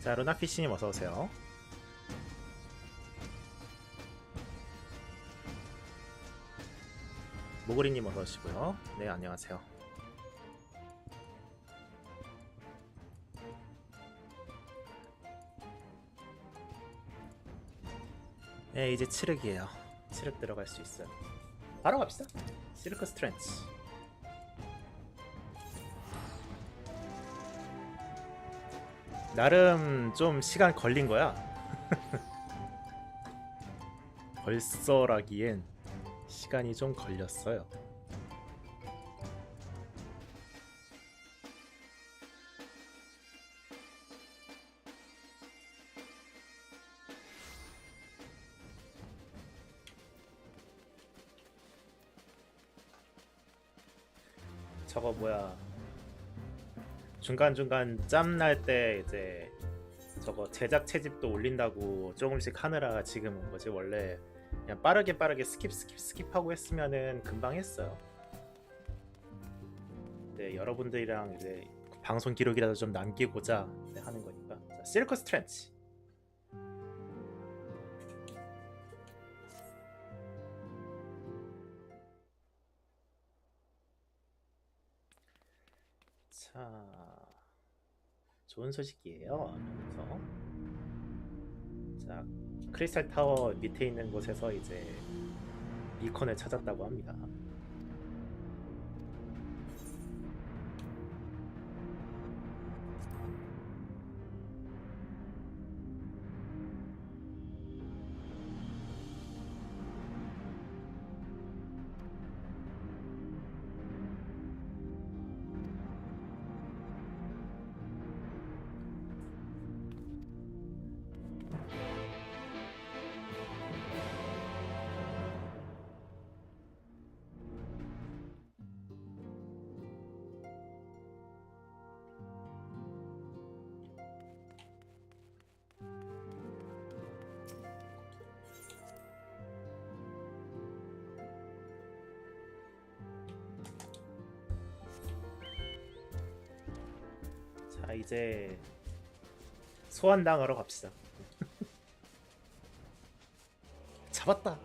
자, 루나피쉬님 어서오세요. 모그리님 어서오시고요. 네, 안녕하세요. 네, 이제 칠흑이에요. 칠흑 들어갈 수 있어요. 바로 갑시다. 시르크 스트렌치. 나름 좀 시간 걸린 거야. 벌써라기엔 시간이 좀 걸렸어요. 저거 뭐야, 중간중간 짬 날 때 이제 저거 제작 채집도 올린다고 조금씩 하느라 지금 온 거지. 원래 그냥 빠르게 스킵하고 했으면은 금방 했어요. 근데 여러분들이랑 이제 방송 기록이라도 좀 남기고자 하는 거니까. 자, 실크 스트렌치. 자, 좋은 소식이에요. 그래서 자, 크리스탈 타워 밑에 있는 곳에서 이제 비컨을 찾았다고 합니다. 자, 이제 소환당하러 갑시다. 잡았다.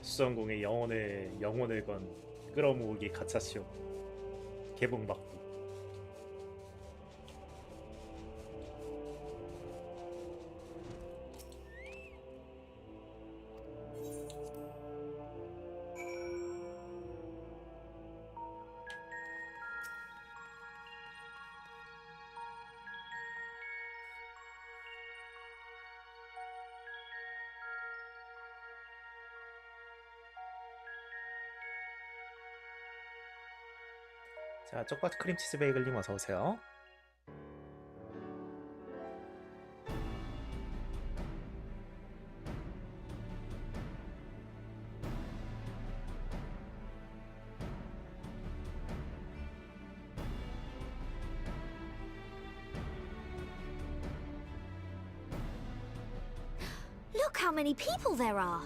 수성공의 영혼을 건 끌어모으기 가차시오. 개봉박두. 자, 쪽파트 크림치즈 베이글님 어서오세요. Look how many people there are!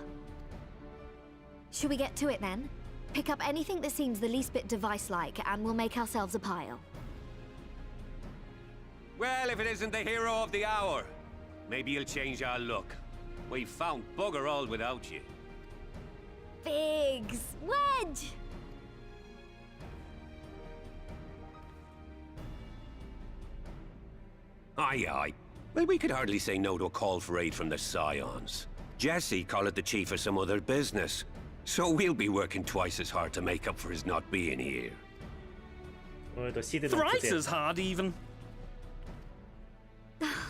Should we get to it then? Pick up anything that seems the least bit device-like, and we'll make ourselves a pile. Well, if it isn't the hero of the hour, maybe you'll change our look. We've found bugger all without you. Biggs! Wedge! Aye, aye. Well, we could hardly say no to a call for aid from the Scions. Jesse called it the chief of some other business. So we'll be working twice as hard to make up for his not being here. 오늘도 시드는 Thrice as hard, even.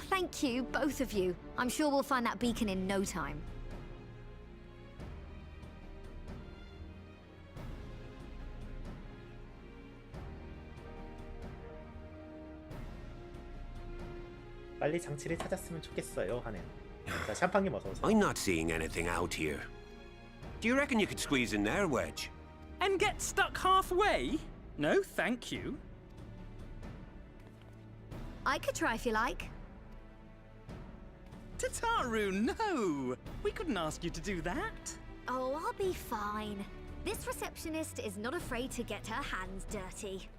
Thank you, both of you. I'm sure we'll find that beacon in no time. 빨리 장치를 찾았으면 좋겠어요 하는. 자, 샴팡님 어서 오세요. I'm not seeing anything out here. Do you reckon you could squeeze in there, Wedge? And get stuck halfway? No, thank you. I could try if you like. Tataru, no! We couldn't ask you to do that. Oh, I'll be fine. This receptionist is not afraid to get her hands dirty.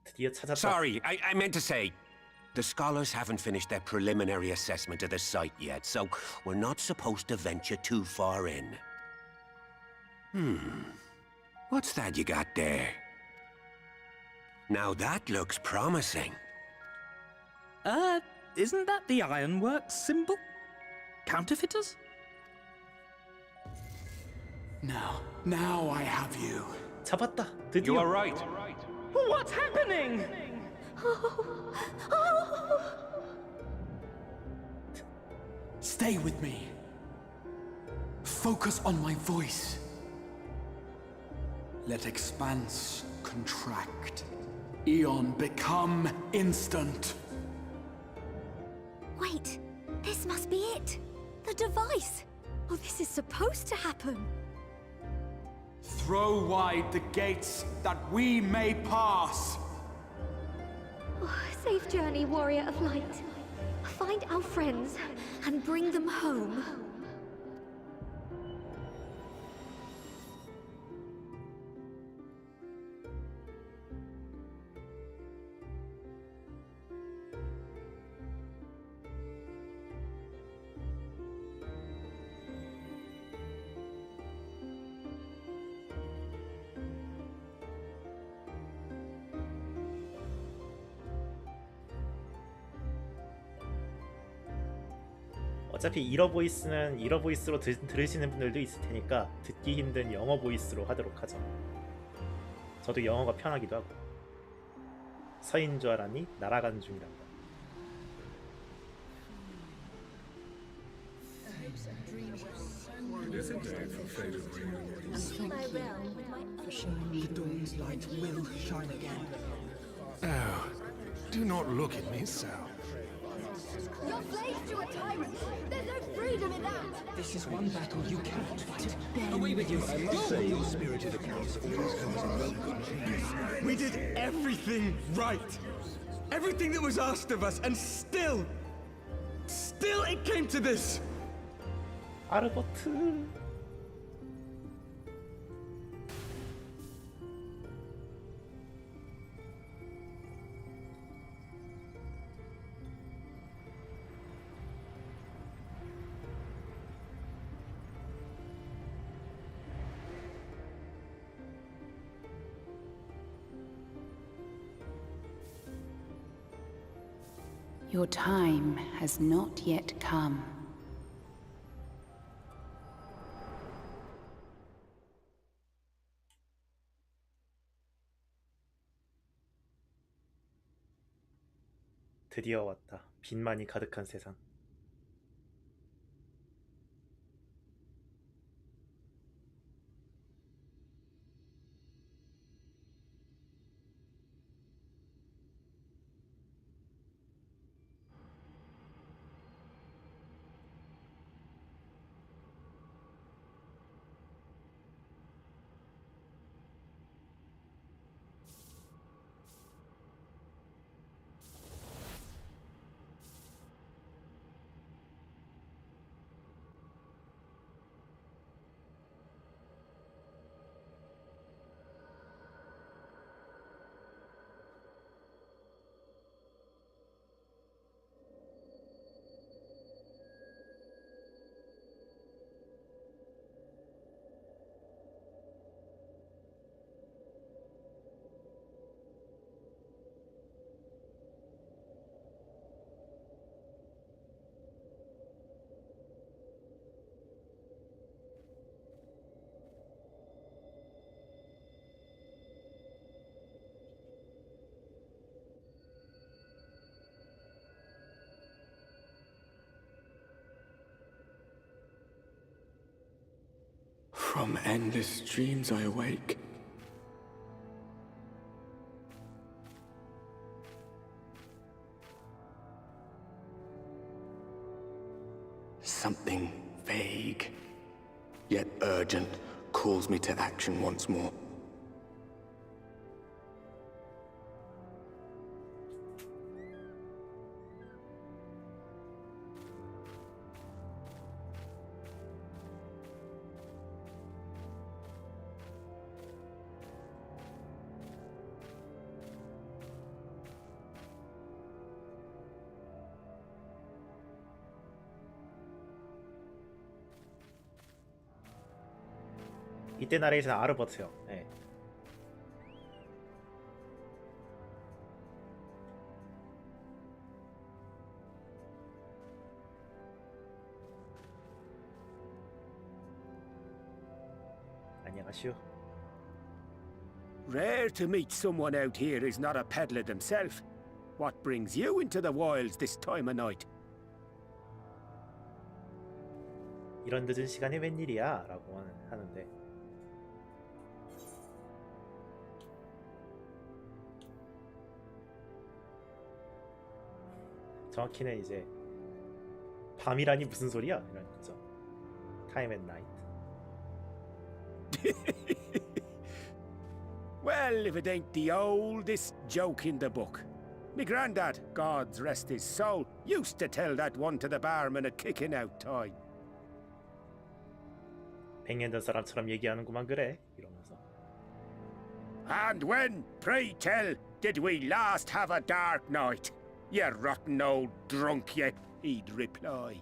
드디어 찾았다. Sorry, I meant to say, the scholars haven't finished their preliminary assessment of the site yet, so we're not supposed to venture too far in. What's that you got there? Now that looks promising. Isn't that the ironworks symbol? Counterfeiters? Now I have you. 잡았다. 드디어. right. What's happening? Stay with me. Focus on my voice. Let expanse contract. Eon become instant. Wait, this must be it. The device. Oh, this is supposed to happen. Throw wide the gates that we may pass. Oh, safe journey, warrior of light. Find our friends and bring them home. 어차피 일어 보이스는 일어 보이스로 들으시는 분들도 있을 테니까 듣기 힘든 영어 보이스로 하도록 하죠. 저도 영어가 편하기도 하고. 서인 줄 알았니? 날아가는 중이란다. The dawn's light will shine again. Oh, do not look at me so. You're slaves to a tyrant. There's no freedom in that. This is one battle you cannot fight. Away with you! I must say your spirited accounts always comes in welcome. We did everything right. Everything that was asked of us, and still it came to this. 아르버트. Your time has not yet come. 드디어 왔다. 빛만이 가득한 세상. From endless dreams I awake. Something vague, yet urgent, calls me to action once more. 이때 나레이션 아르버트요. 네. 안녕하시오. Rare to meet someone out here who's not a peddler themselves. What brings you into the wilds this time of night? 이런 늦은 시간에 웬일이야? 라고 하는데 정확히는 이제 밤이라니 무슨 소리야? 이런 거죠. Time and night. Well, if it ain't the oldest joke in the book. Me granddad, God's rest his soul, used to tell that one to the barman at kicking out time. 100년 전 사람처럼 얘기하는구만 그래. 이러면서. And when, pray tell, did we last have a dark night? You rotten old drunk yet, he'd reply.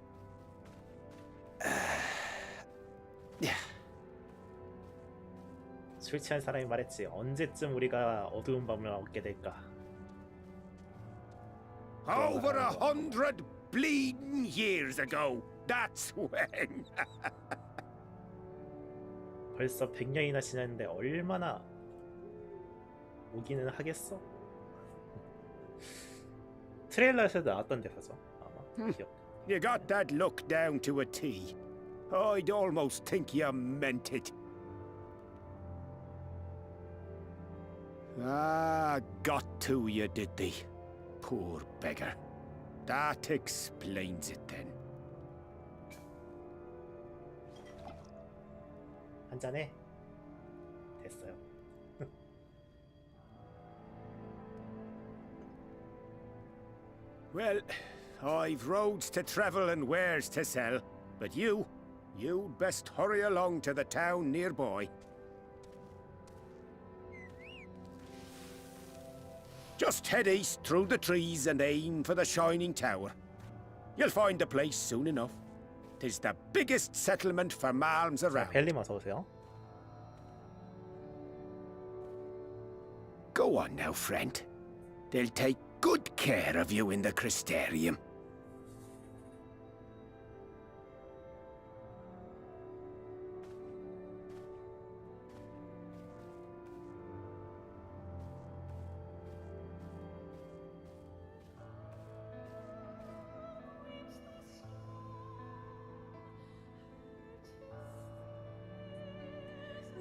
술 취한 사람이 말했지. 언제쯤 우리가 어두운 밤을 얻게 될까? Over 100 bleeding years ago, that's when. 벌써 100년이나 지났는데 얼마나 오기는 하겠어? 트레일러에서도 나왔던 대사죠. 아마 기억. You got that look down to a T. I'd almost think you meant it. Ah, got to you, did they? Poor beggar. That explains it then. 한 잔에 됐어요. Well, I've roads to travel and wares to sell, but you'd best hurry along to the town nearby. Just head east through the trees and aim for the Shining Tower. You'll find the place soon enough. 'Tis the biggest settlement for malms around. 벨림 어서 오세요. Go on now, friend. They'll take good care of you in the Crystarium.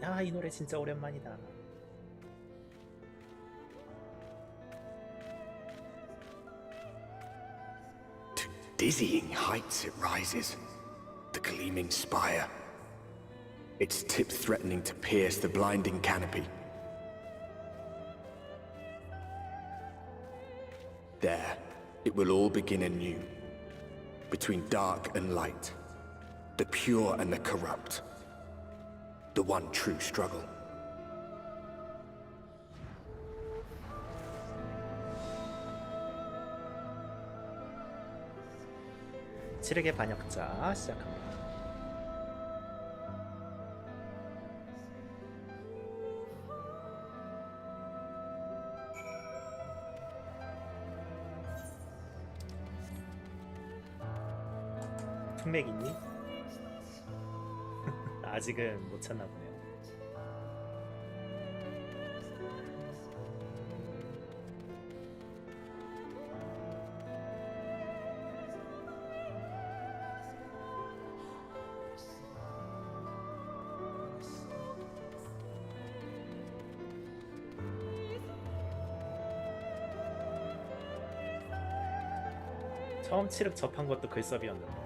야, 이 노래 진짜 오랜만이다. To dizzying heights it rises, the gleaming spire. Its tip threatening to pierce the blinding canopy. There, it will all begin anew. Between dark and light, the pure and the corrupt. The one true struggle. 칠흑의 반역자 시작합니다. 특맥 있니? 아직은 못 찾나 보네요. 처음 칠흑 접한 것도 글섭이었는데.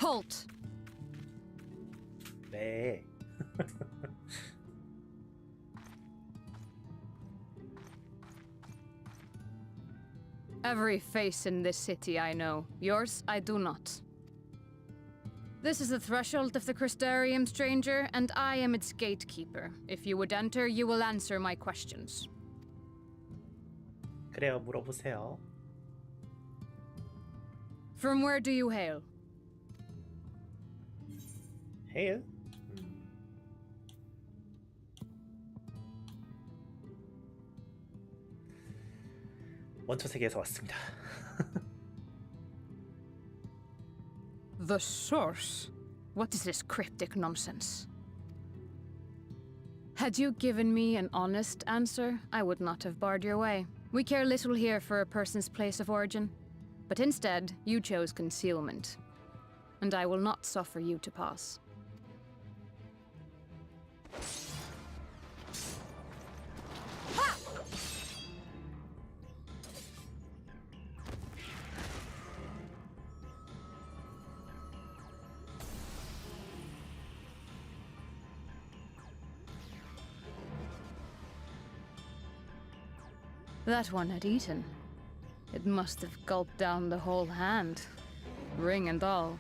Halt! 네. Every face in this city I know. Yours, I do not. This is the threshold of the Crystarium, stranger, and I am its gatekeeper. If you would enter, you will answer my questions. 그래요, 물어보세요. From where do you hail? 헤일? 원초 세계에서 왔습니다. The source? What is this cryptic nonsense? Had you given me an honest answer, I would not have barred your way. We care little here for a person's place of origin. But instead, you chose concealment. And I will not suffer you to pass. That one had eaten. It must have gulped down the whole hand, ring and all.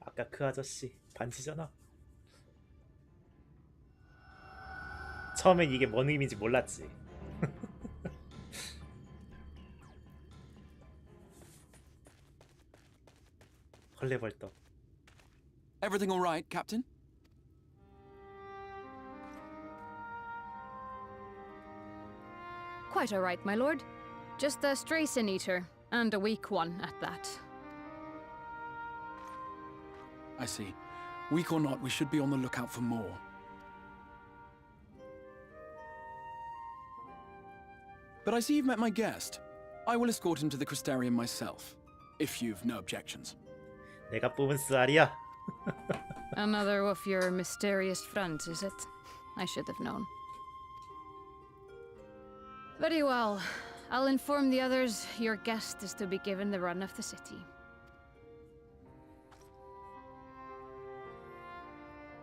아까 그 아저씨 반지잖아. 처음엔 이게 뭔 의미인지 몰랐지. 헐레벌떡. Everything all right, Captain? Quite all right, my lord. Just a stray sin eater, and a weak one at that. I see. Weak or not, we should be on the lookout for more. But I see you've met my guest. I will escort him to the Crystarium myself, if you've no objections. 내가 뽑은 쌀이야. Another of your mysterious friends, is it? I should have known. Very well. I'll inform the others your guest is to be given the run of the city.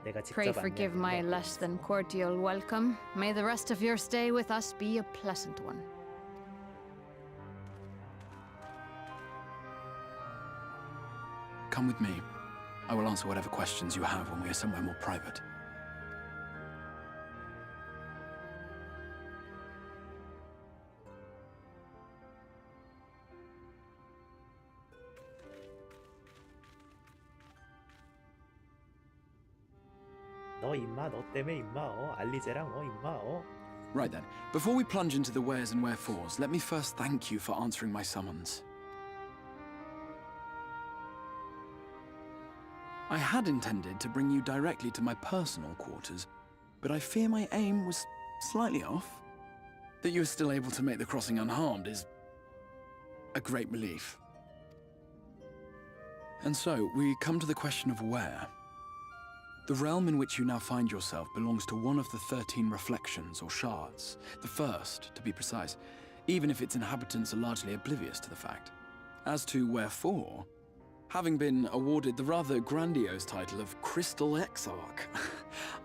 내가 직접 Pray forgive 안내하는 my 거. less than cordial welcome. May the rest of your stay with us be a pleasant one. Come with me. I will answer whatever questions you have when we are somewhere more private. 너 임마, 너 때문에 임마. 알리제랑 임마. Right then, before we plunge into the wheres and wherefores, let me first thank you for answering my summons. I had intended to bring you directly to my personal quarters, but I fear my aim was slightly off. That you are still able to make the crossing unharmed is a great relief. And so, we come to the question of where. The realm in which you now find yourself belongs to one of the 13 reflections, or shards. The first, to be precise, even if its inhabitants are largely oblivious to the fact. As to wherefore, having been awarded the rather grandiose title of Crystal Exarch,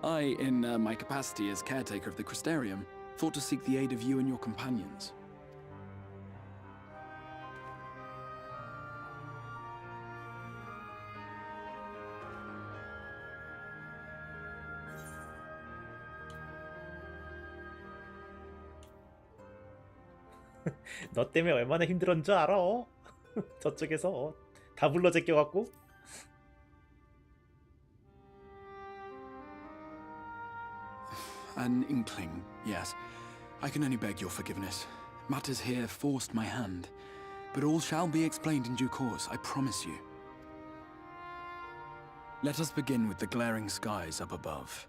I, in my capacity as caretaker of the Crystarium, thought to seek the aid of you and your companions. 너 때문에 얼마나 힘들었는 줄 알아? 저쪽에서 다 불러 제껴갖고. An inkling, yes. I can only beg your forgiveness. Matters here forced my hand. But all shall be explained in due course, I promise you. Let us begin with the glaring skies up above.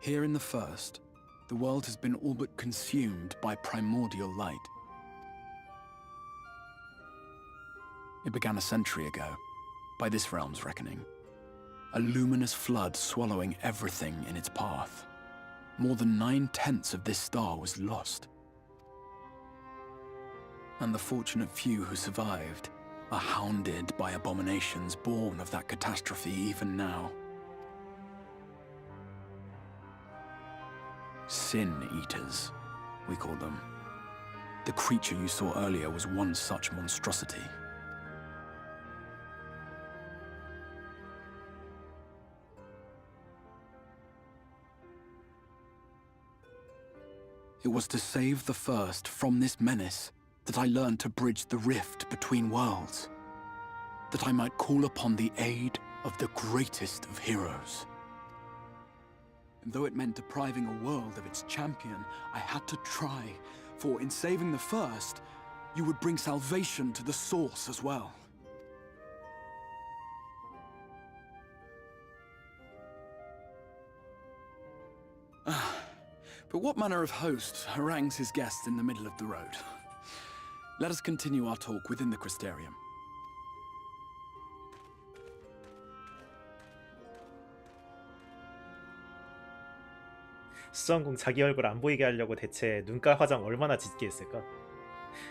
Here in the first, the world has been all but consumed by primordial light. It began a century ago, by this realm's reckoning. A luminous flood swallowing everything in its path. More than 9/10 of this star was lost. And the fortunate few who survived are hounded by abominations born of that catastrophe even now. Sin Eaters, we call them. The creature you saw earlier was one such monstrosity. It was to save the first from this menace that I learned to bridge the rift between worlds. That I might call upon the aid of the greatest of heroes. And though it meant depriving a world of its champion, I had to try, for in saving the first, you would bring salvation to the source as well. But what manner of host harangues his guests in the middle of the road? Let us continue our talk within the Crystarium. 수성궁 자기 얼굴 안 보이게 하려고 대체 눈가 화장 얼마나 짙게 했을까?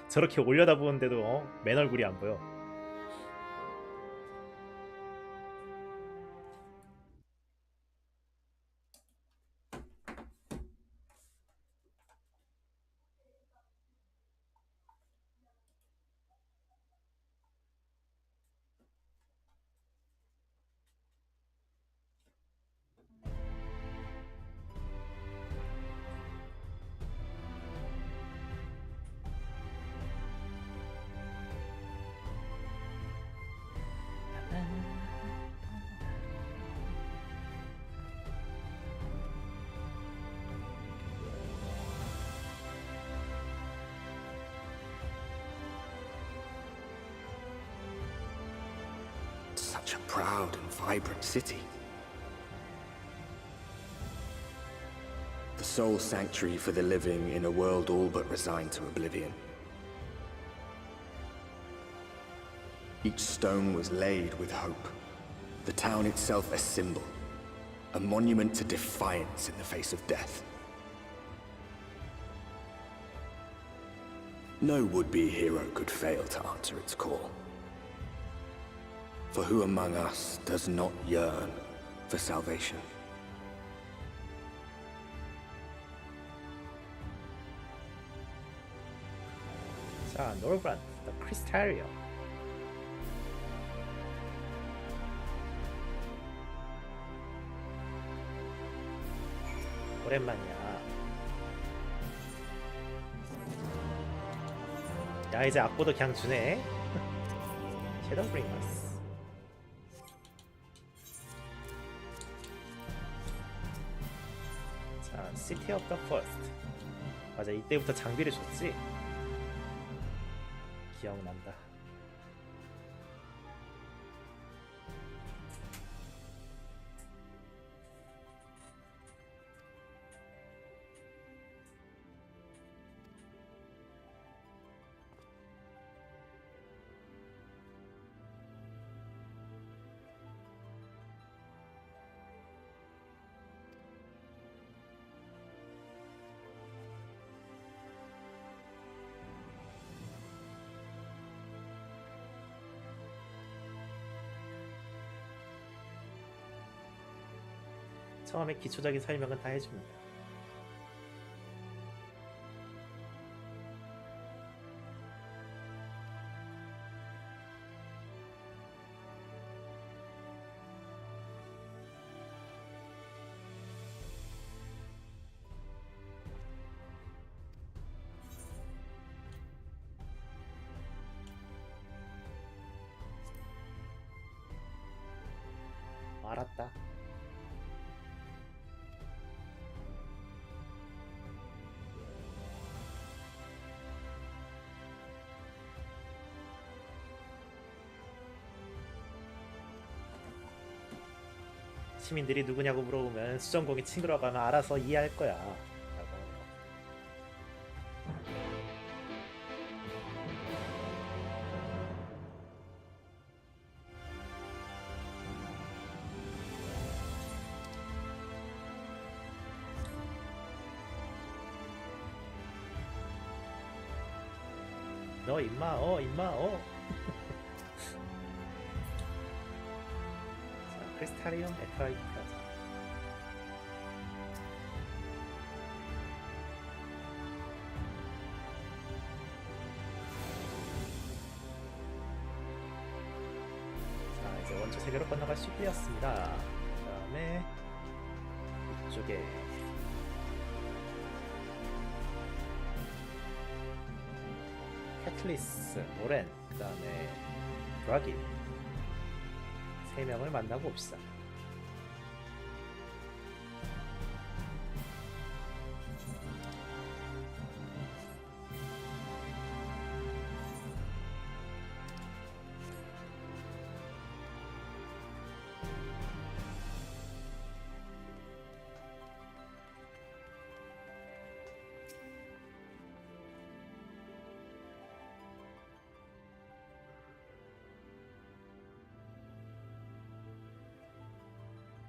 저렇게 올려다보는데도 맨 얼굴이 안 보여. Such a proud and vibrant city. The sole sanctuary for the living in a world all but resigned to oblivion. Each stone was laid with hope. The town itself a symbol, a monument to defiance in the face of death. No would-be hero could fail to answer its call. For who among us does not yearn for salvation? 자, 노르브란드, the Crystarium. 오랜만이야. 야, 이제 악보도 그냥 주네. 섀도우 브링어스. 자, City of the First. 맞아, 이때부터 장비를 줬지? 기억난다. 처음에 기초적인 설명은 다 해줍니다. 알았다. 시민들이 누구냐고 물어보면 수정공이 친구라고 하면 알아서 이해할 거야. 라고 하는 거. 너 임마 임마 자, 크리스탈리움 메타이트 하자. 자, 이제 원초 세계로 건너갈 수 되었습니다. 그 다음에 이쪽에 캐틀리스, 모렌, 그 다음에 드라기 3명을 만나고 옵시다.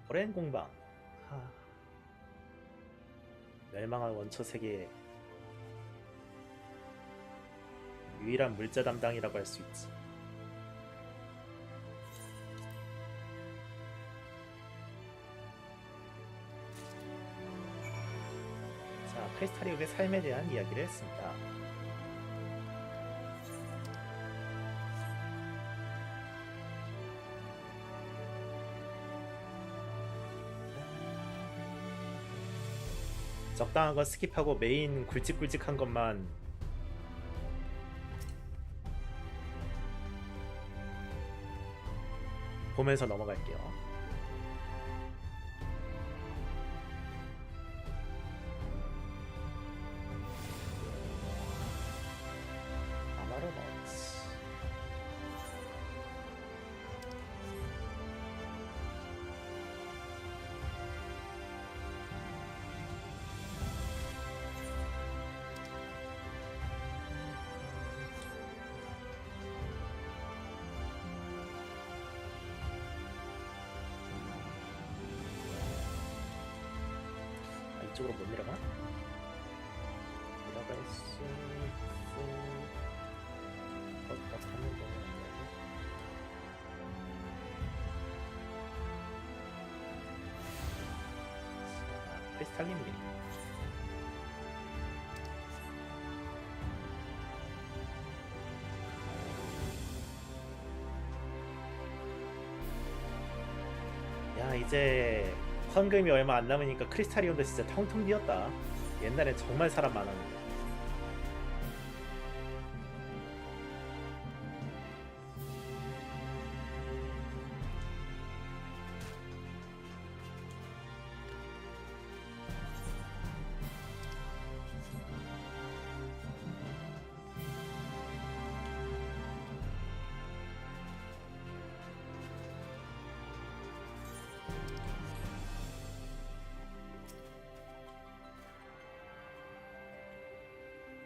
오랜 공방. 멸망한 원초 세계의 유일한 물자 담당이라고 할 수 있지. 자, 크리스탈리움의 삶에 대한 이야기를 했습니다. 적당한 건 스킵하고 메인 굵직굵직한 것만 보면서 넘어갈게요. 아마로너츠. 이쪽으로 못 내려가? 내려갈 수 있을 것 같았는데. 자, 크리스탈린 미리. 야, 이제 헌금이 얼마 안 남으니까 크리스탈리움도 진짜 텅텅 비었다. 옛날엔 정말 사람 많았는데.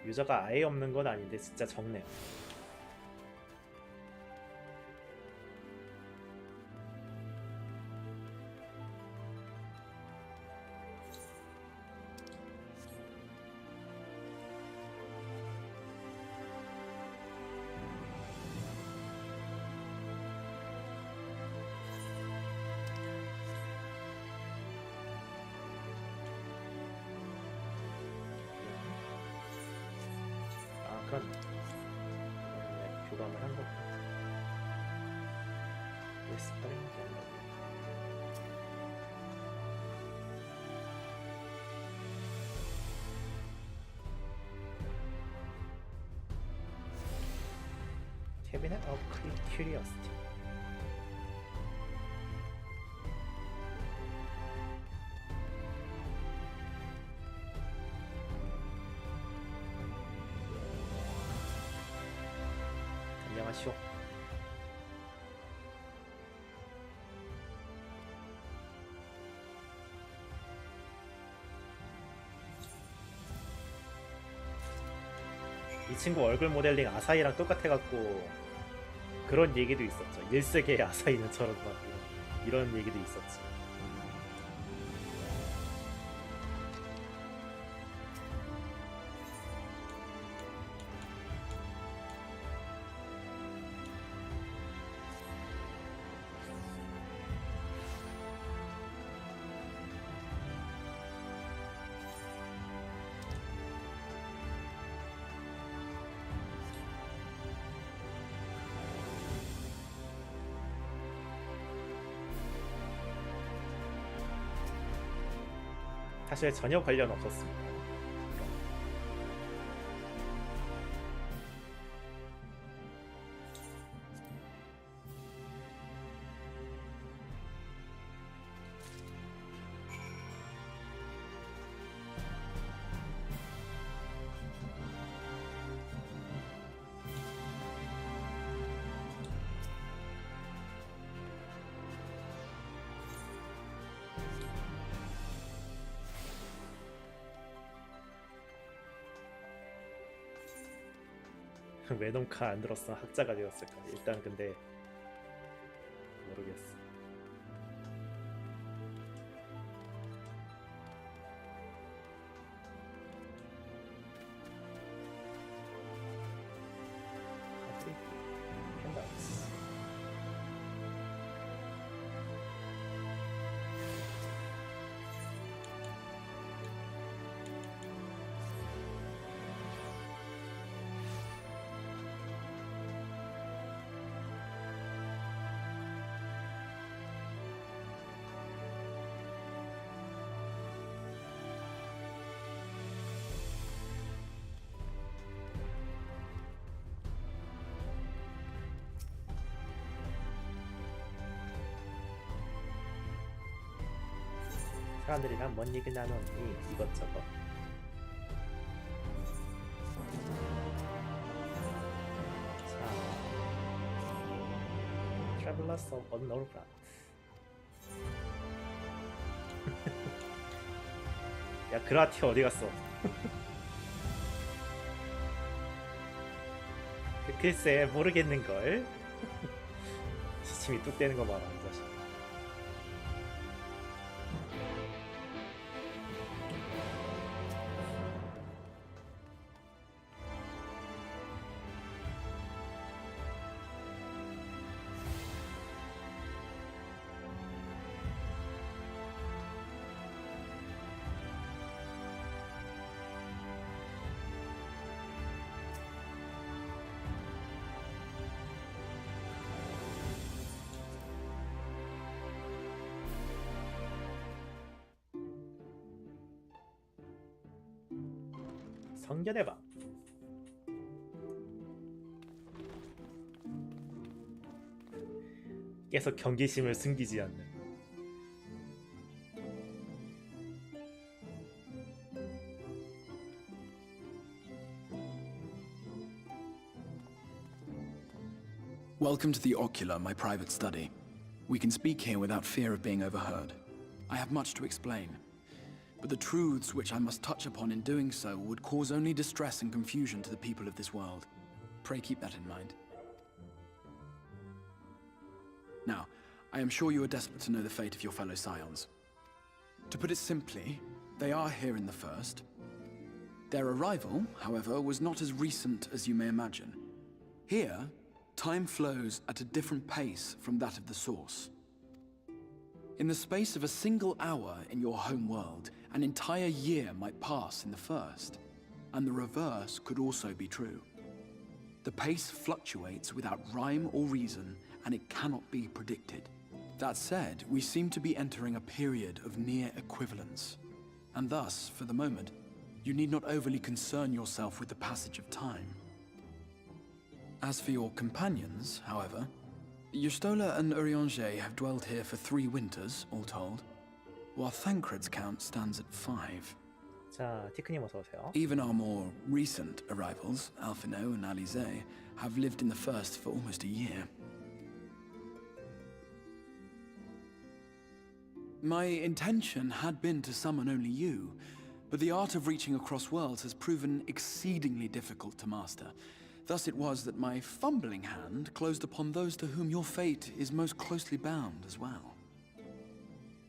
유저가 아예 없는 건 아닌데 진짜 적네요. 그런 교감을 한 거고. 웨스퍼링 갤러리. 캐비넷 오브 큐리오시티. 안녕하시오. 친구 얼굴 모델링 아사히랑 똑같아갖고 그런 얘기도 있었죠. 1세계의 아사히는 저런다 이런 얘기도 있었지. 사실 전혀 관련 없었습니다. 왜 놈카 안 들었어 학자가 되었을까? 일단 근데 모르겠어. 펜다우스. 사람들이랑 뭔 얘기 나누니 이것저것. 자, Travelers of Unknown Ground. 야 그라티 어디 갔어? 글쎄 모르겠는걸. 시침이 뚝 떼는 거 봐라 이 자식. 성견의 방. 계속 경계심을 숨기지 않는. Welcome to the Ocular, my private study. We can speak here without fear of being overheard. I have much to explain, but the truths which I must touch upon in doing so would cause only distress and confusion to the people of this world. Pray keep that in mind. Now, I am sure you are desperate to know the fate of your fellow scions. To put it simply, they are here in the first. Their arrival, however, was not as recent as you may imagine. Here, time flows at a different pace from that of the source. In the space of a single hour in your home world, an entire year might pass in the first, and the reverse could also be true. The pace fluctuates without rhyme or reason, and it cannot be predicted. That said, we seem to be entering a period of near equivalence, and thus, for the moment, you need not overly concern yourself with the passage of time. As for your companions, however, Yustola and Urianger have dwelled here for 3 winters, all told, while Thancred's count stands at 5. 자, 티크님 어서 오세요. Even our more recent arrivals, Alphino and Alize, have lived in the first for almost a year. My intention had been to summon only you, But the art of reaching across worlds has proven exceedingly difficult to master. Thus it was that my fumbling hand closed upon those to whom your fate is most closely bound as well.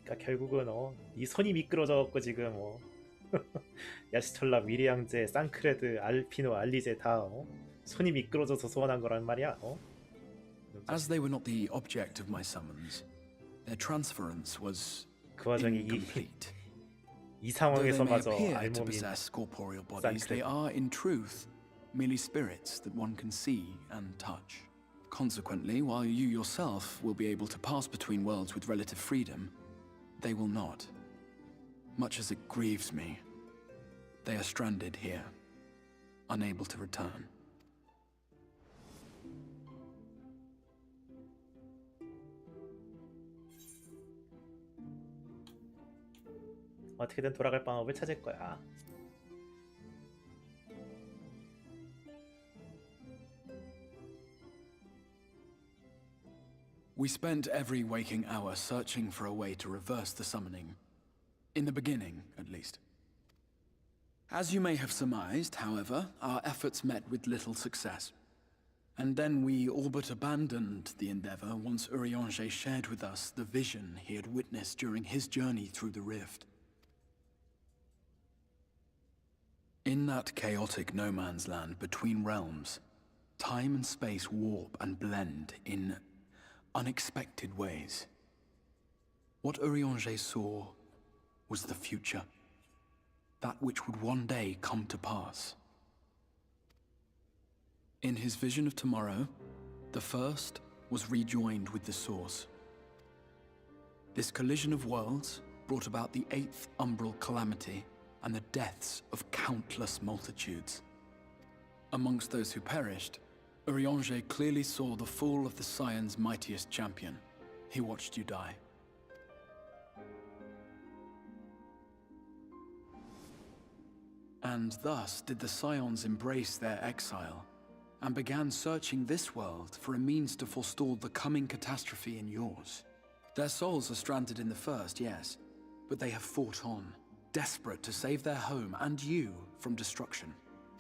그러니까 결국은 네 손이 미끄러져갖고 지금 야시톨라, 위리 양제, 산크레드, 알피노, 알리제 다 손이 미끄러져서 소환한 거란 말이야. As they were not the object of my summons, their transference was 그 와중에 incomplete. 이 Though they may 상황에서마저 appear to 알몸인 possess corporeal bodies, they 산크레드. are in truth merely spirits that one can see and touch. Consequently, while you yourself will be able to pass between worlds with relative freedom, they will not. Much as it grieves me, they are stranded here, unable to return. 어떻게든 돌아갈 방법을 찾을 거야. We spent every waking hour searching for a way to reverse the summoning. In the beginning, at least. As you may have surmised, however, our efforts met with little success. And then we all but abandoned the endeavor once Urianger shared with us the vision he had witnessed during his journey through the rift. In that chaotic no-man's land between realms, time and space warp and blend in unexpected ways. What Urianger saw was the future, that which would one day come to pass. In his vision of tomorrow, the first was rejoined with the source. This collision of worlds brought about the 8th umbral calamity and the deaths of countless multitudes. Amongst those who perished, Urianger clearly saw the fall of the Scion's mightiest champion. He watched you die. And thus did the Scions embrace their exile, and began searching this world for a means to forestall the coming catastrophe in yours. Their souls are stranded in the first, yes, but they have fought on, desperate to save their home and you from destruction.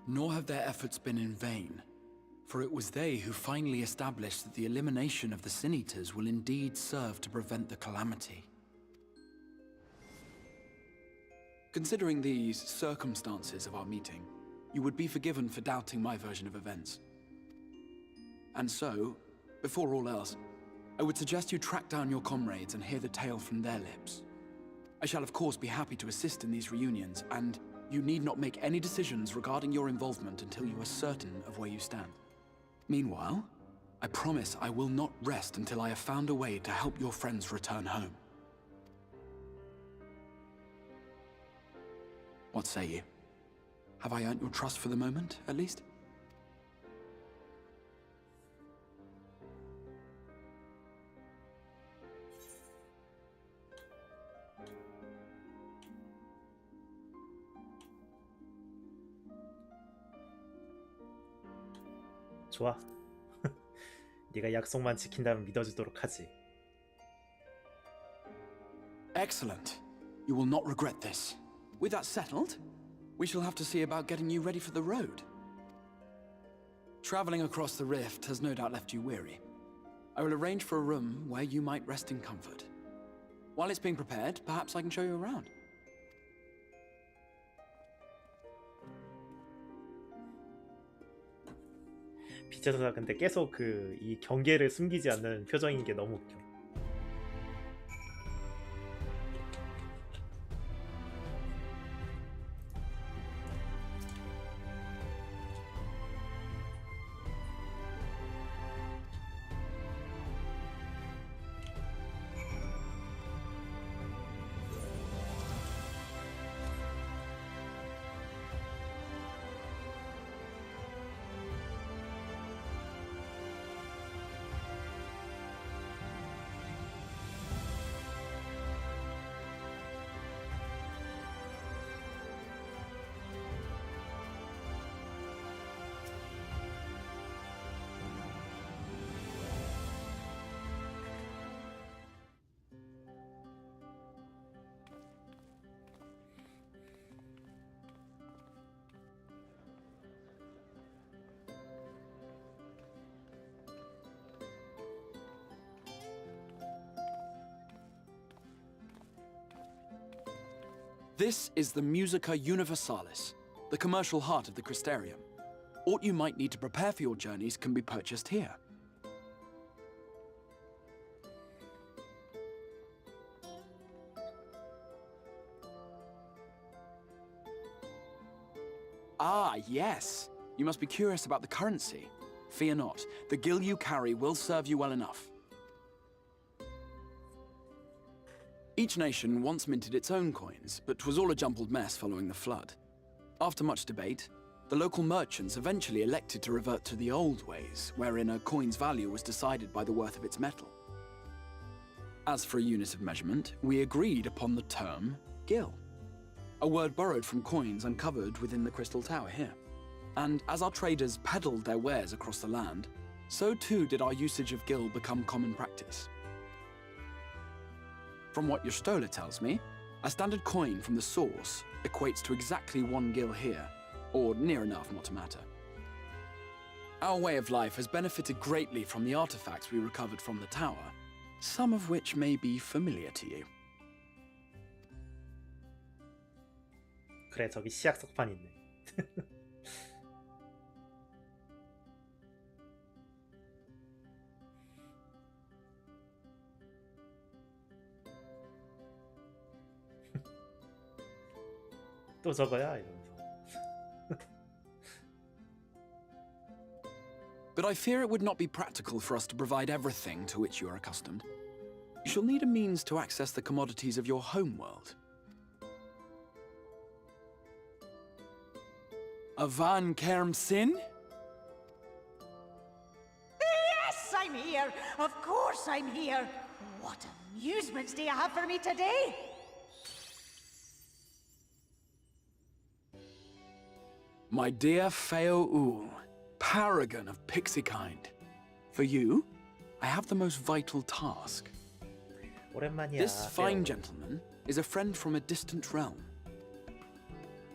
Nor have their efforts been in vain, for it was they who finally established that the elimination of the Sin Eaters will indeed serve to prevent the calamity. Considering these circumstances of our meeting, you would be forgiven for doubting my version of events. And so, before all else, I would suggest you track down your comrades and hear the tale from their lips. I shall of course be happy to assist in these reunions, and you need not make any decisions regarding your involvement until you are certain of where you stand. Meanwhile, I promise I will not rest until I have found a way to help your friends return home. What say you? Have I earned your trust for the moment, at least? 좋아. 네가 약속만 지킨다면 믿어주도록 하지. Excellent. You will not regret this. With that settled, we shall have to see about getting you ready for the road. Traveling across the rift has no doubt left you weary. I will arrange for a room where you might rest in comfort. While it's being prepared, perhaps I can show you around. 빛의 근데 계속 이 경계를 숨기지 않는 표정인 게 너무 웃겨. This is the Musica Universalis, the commercial heart of the Crystarium. What you might need to prepare for your journeys can be purchased here. Ah, yes. You must be curious about the currency. Fear not. The gil you carry will serve you well enough. Each nation once minted its own coins, but 'twas all a jumbled mess following the flood. After much debate, the local merchants eventually elected to revert to the old ways, wherein a coin's value was decided by the worth of its metal. As for a unit of measurement, we agreed upon the term gil, a word borrowed from coins uncovered within the Crystal Tower here. And as our traders peddled their wares across the land, so too did our usage of gil become common practice. From what your stola tells me, a standard coin from the source equates to exactly 1 gil here, or near enough, not to matter. Our way of life has benefited greatly from the artifacts we recovered from the tower, some of which may be familiar to you. 그래, 저기 시약석판 있네. 또 저거야? 이러면서. But I fear it would not be practical for us to provide everything to which you are accustomed. You shall need a means to access the commodities of your homeworld. Avan Kerm Sin? Yes, I'm here. Of course I'm here. What amusements do you have for me today? My dear Feo Ul, paragon of pixie kind. For you, I have the most vital task. 오랜만이야. This fine gentleman is a friend from a distant realm.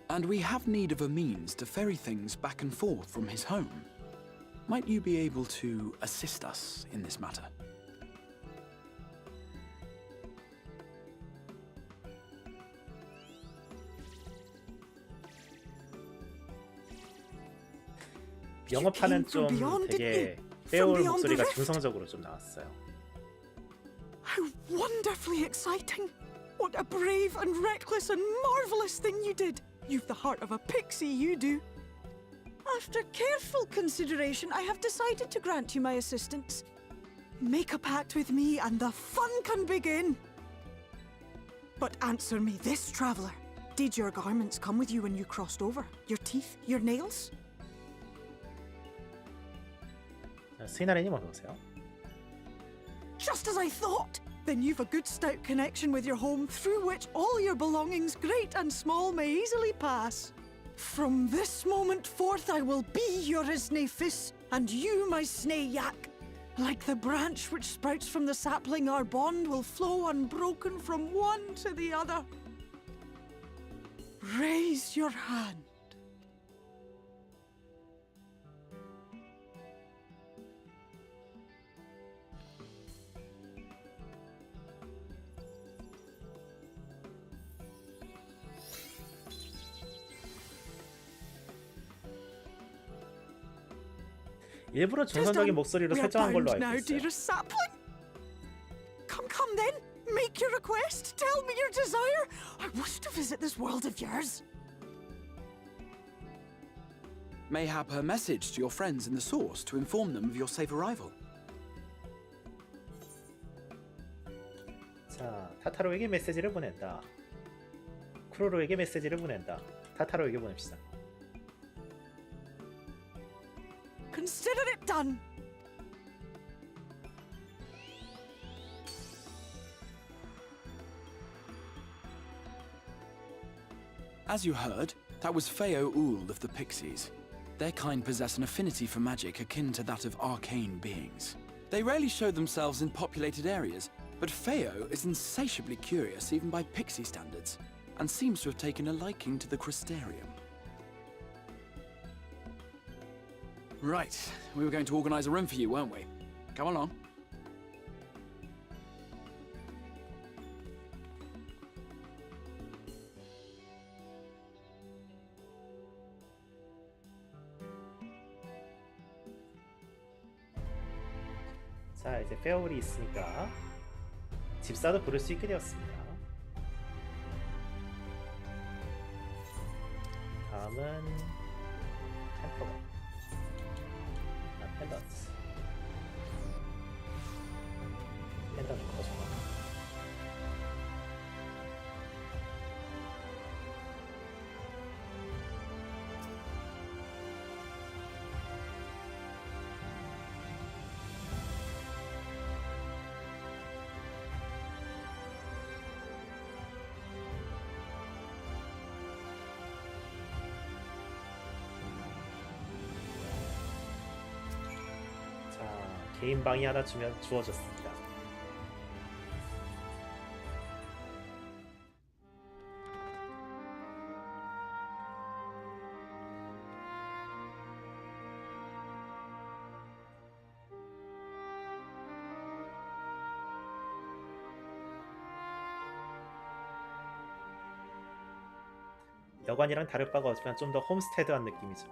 And we have need of a means to ferry things back and forth from his home. Might you be able to assist us in this matter? 영업하는 좀 되게 페어올 목소리가 중성적으로 좀 나왔어요. How wonderfully exciting! What a brave and reckless and marvelous thing you did! You've the heart of a pixie, you do. After careful consideration, I have decided to grant you my assistance. Make a pact with me and the fun can begin. But answer me this, traveler. Did your garments come with you when you crossed over? Your teeth? Your nails? 스이나레님 어서 오세요. Just as I thought! Then you've a good stout connection with your home through which all your belongings, great and small, may easily pass. From this moment forth I will be your Isnefis, and you my Snayak. Like the branch which sprouts from the sapling, our bond will flow unbroken from one to the other. Raise your hand. 일부러 중성적인 목소리로 설정한 걸로 알고 now, 있어요. dearest sapling. Come then. Make your request. Tell me your desire. I wish to visit this world of yours. Mayhap her message to your friends in the source to inform them of your safe arrival. 자, 타타로에게 메시지를 보낸다. 쿠로로에게 메시지를 보낸다. 타타로에게 보냅시다. Consider it done. As you heard, that was Feo Ul of the Pixies. Their kind possess an affinity for magic akin to that of arcane beings. They rarely show themselves in populated areas, but Feo is insatiably curious even by pixie standards, and seems to have taken a liking to the Crystarium. Right, we were going to organize a room for you, weren't we? Come along. 자, 이제 페어홀이 있으니까 집사도 부를 수 있게 되었습니다. 다음은 템퍼가 펜던트 가져가. 자, 개인 방이 하나 주어졌습니다. 여관이랑 다를 바가 없지만 좀 더 홈스테드한 느낌이죠.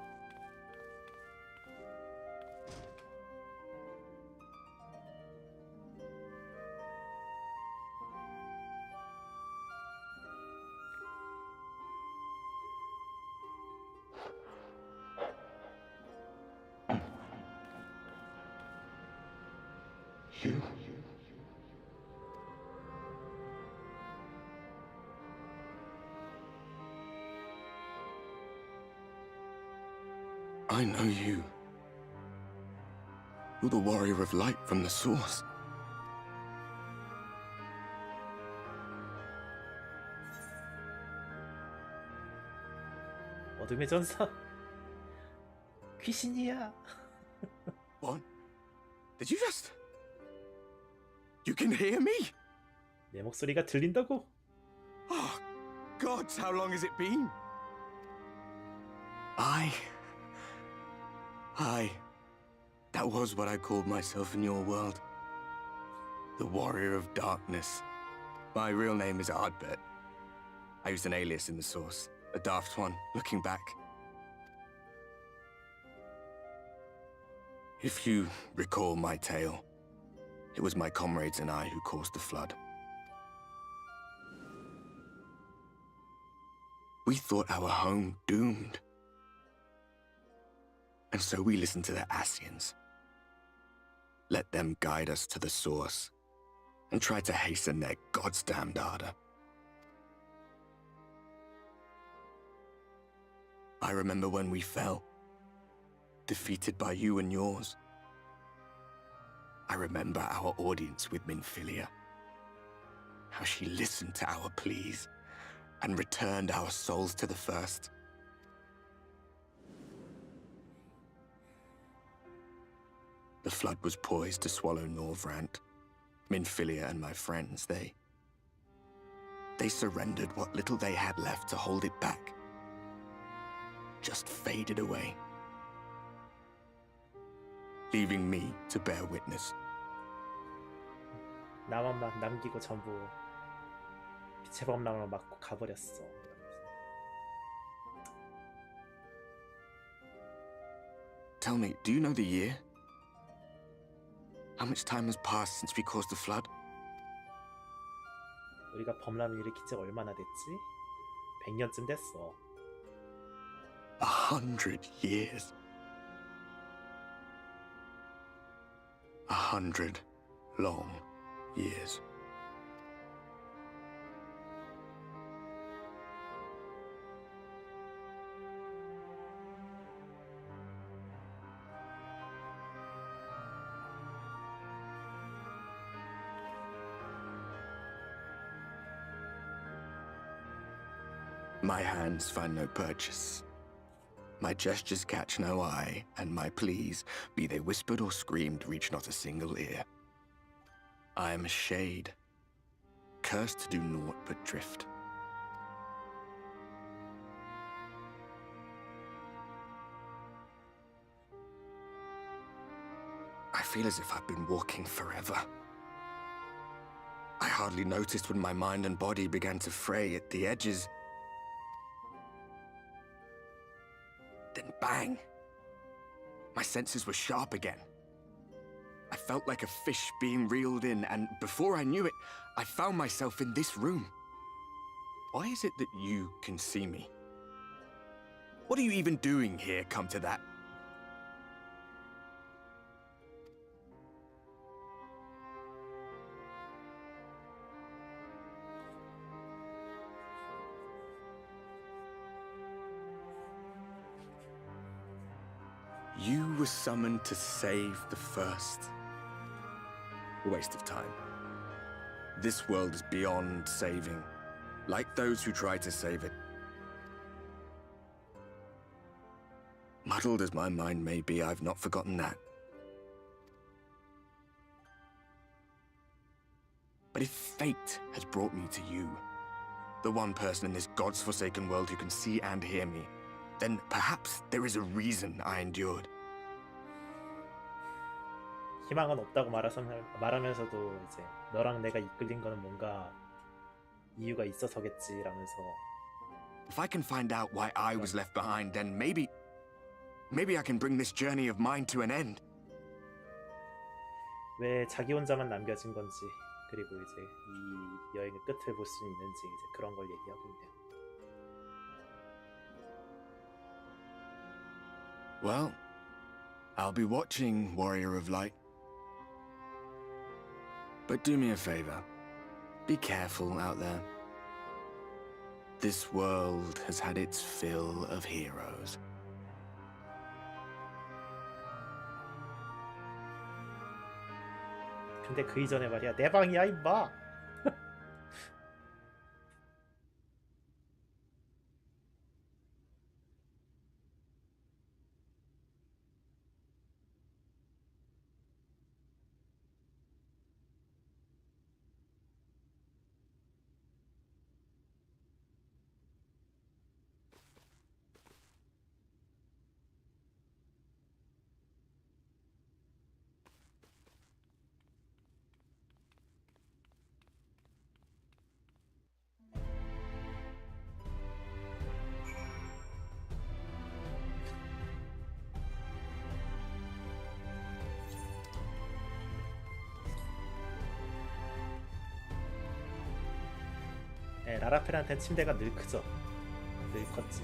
I know you. You're the warrior of light from the source. 어둠의 전사 귀신이야. What? Did you just... You can hear me? 내 목소리가 들린다고? Oh, gods, how long has it been? That was what I called myself in your world. The Warrior of Darkness. My real name is Ardbert. I used an alias in the source. A daft one, looking back. If you recall my tale, it was my comrades and I who caused the flood. We thought our home doomed. And so we listened to the Ascians. Let them guide us to the source, and try to hasten their goddamned ardor. I remember when we fell, defeated by you and yours. I remember our audience with Minfilia, how she listened to our pleas and returned our souls to the first. The flood was poised to swallow Norvrant. Minfilia and my friends, they surrendered what little they had left to hold it back. Just faded away, leaving me to bear witness. 나만 남기고 전부 빛의 범람을 맞고 가버렸어. Tell me, do you know the year? How much time has passed since we caused the flood? 우리가 범람을 일으킨 지 얼마나 됐지? 100년쯤 됐어. 100 years. 100 long years. My hands find no purchase. My gestures catch no eye, and my pleas, be they whispered or screamed, reach not a single ear. I am a shade, cursed to do naught but drift. I feel as if I've been walking forever. I hardly noticed when my mind and body began to fray at the edges. Then bang! My senses were sharp again. I felt like a fish being reeled in, and before I knew it, I found myself in this room. Why is it that you can see me? What are you even doing here, come to that? You were summoned to save the first. A waste of time. This world is beyond saving, like those who try to save it. Muddled as my mind may be, I've not forgotten that. But if fate has brought me to you, the one person in this god's-forsaken world who can see and hear me, then perhaps there is a reason I endured. 희망은 없다고 말하면서도 이제 너랑 내가 이끌린 거는 뭔가 이유가 있어서겠지라면서. If I can find out why I was left behind, then maybe I can bring this journey of mine to an end. 왜 자기 혼자만 남겨진 건지, 그리고 이제 이 여행의 끝을 볼 수 있는지 이제 그런 걸 얘기하고 있네요. Well, I'll be watching, Warrior of Light. But do me a favor. Be careful out there. This world has had its fill of heroes. 근데 그 이전에 말이야, 내 방이야 임마. 네, 라라펠한테는 침대가 늘 크죠. 늘 컸지.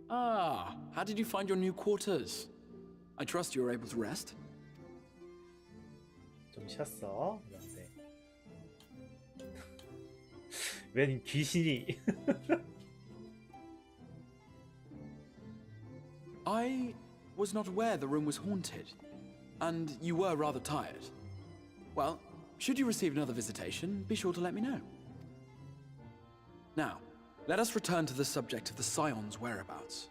Ah, how did you find your new quarters? I trust you were able to rest? 좀 쉬었어. 그런데 웬 귀신이? I was not aware the room was haunted, and you were rather tired. Well, should you receive another visitation, be sure to let me know. Now, let us return to the subject of the Scion's whereabouts.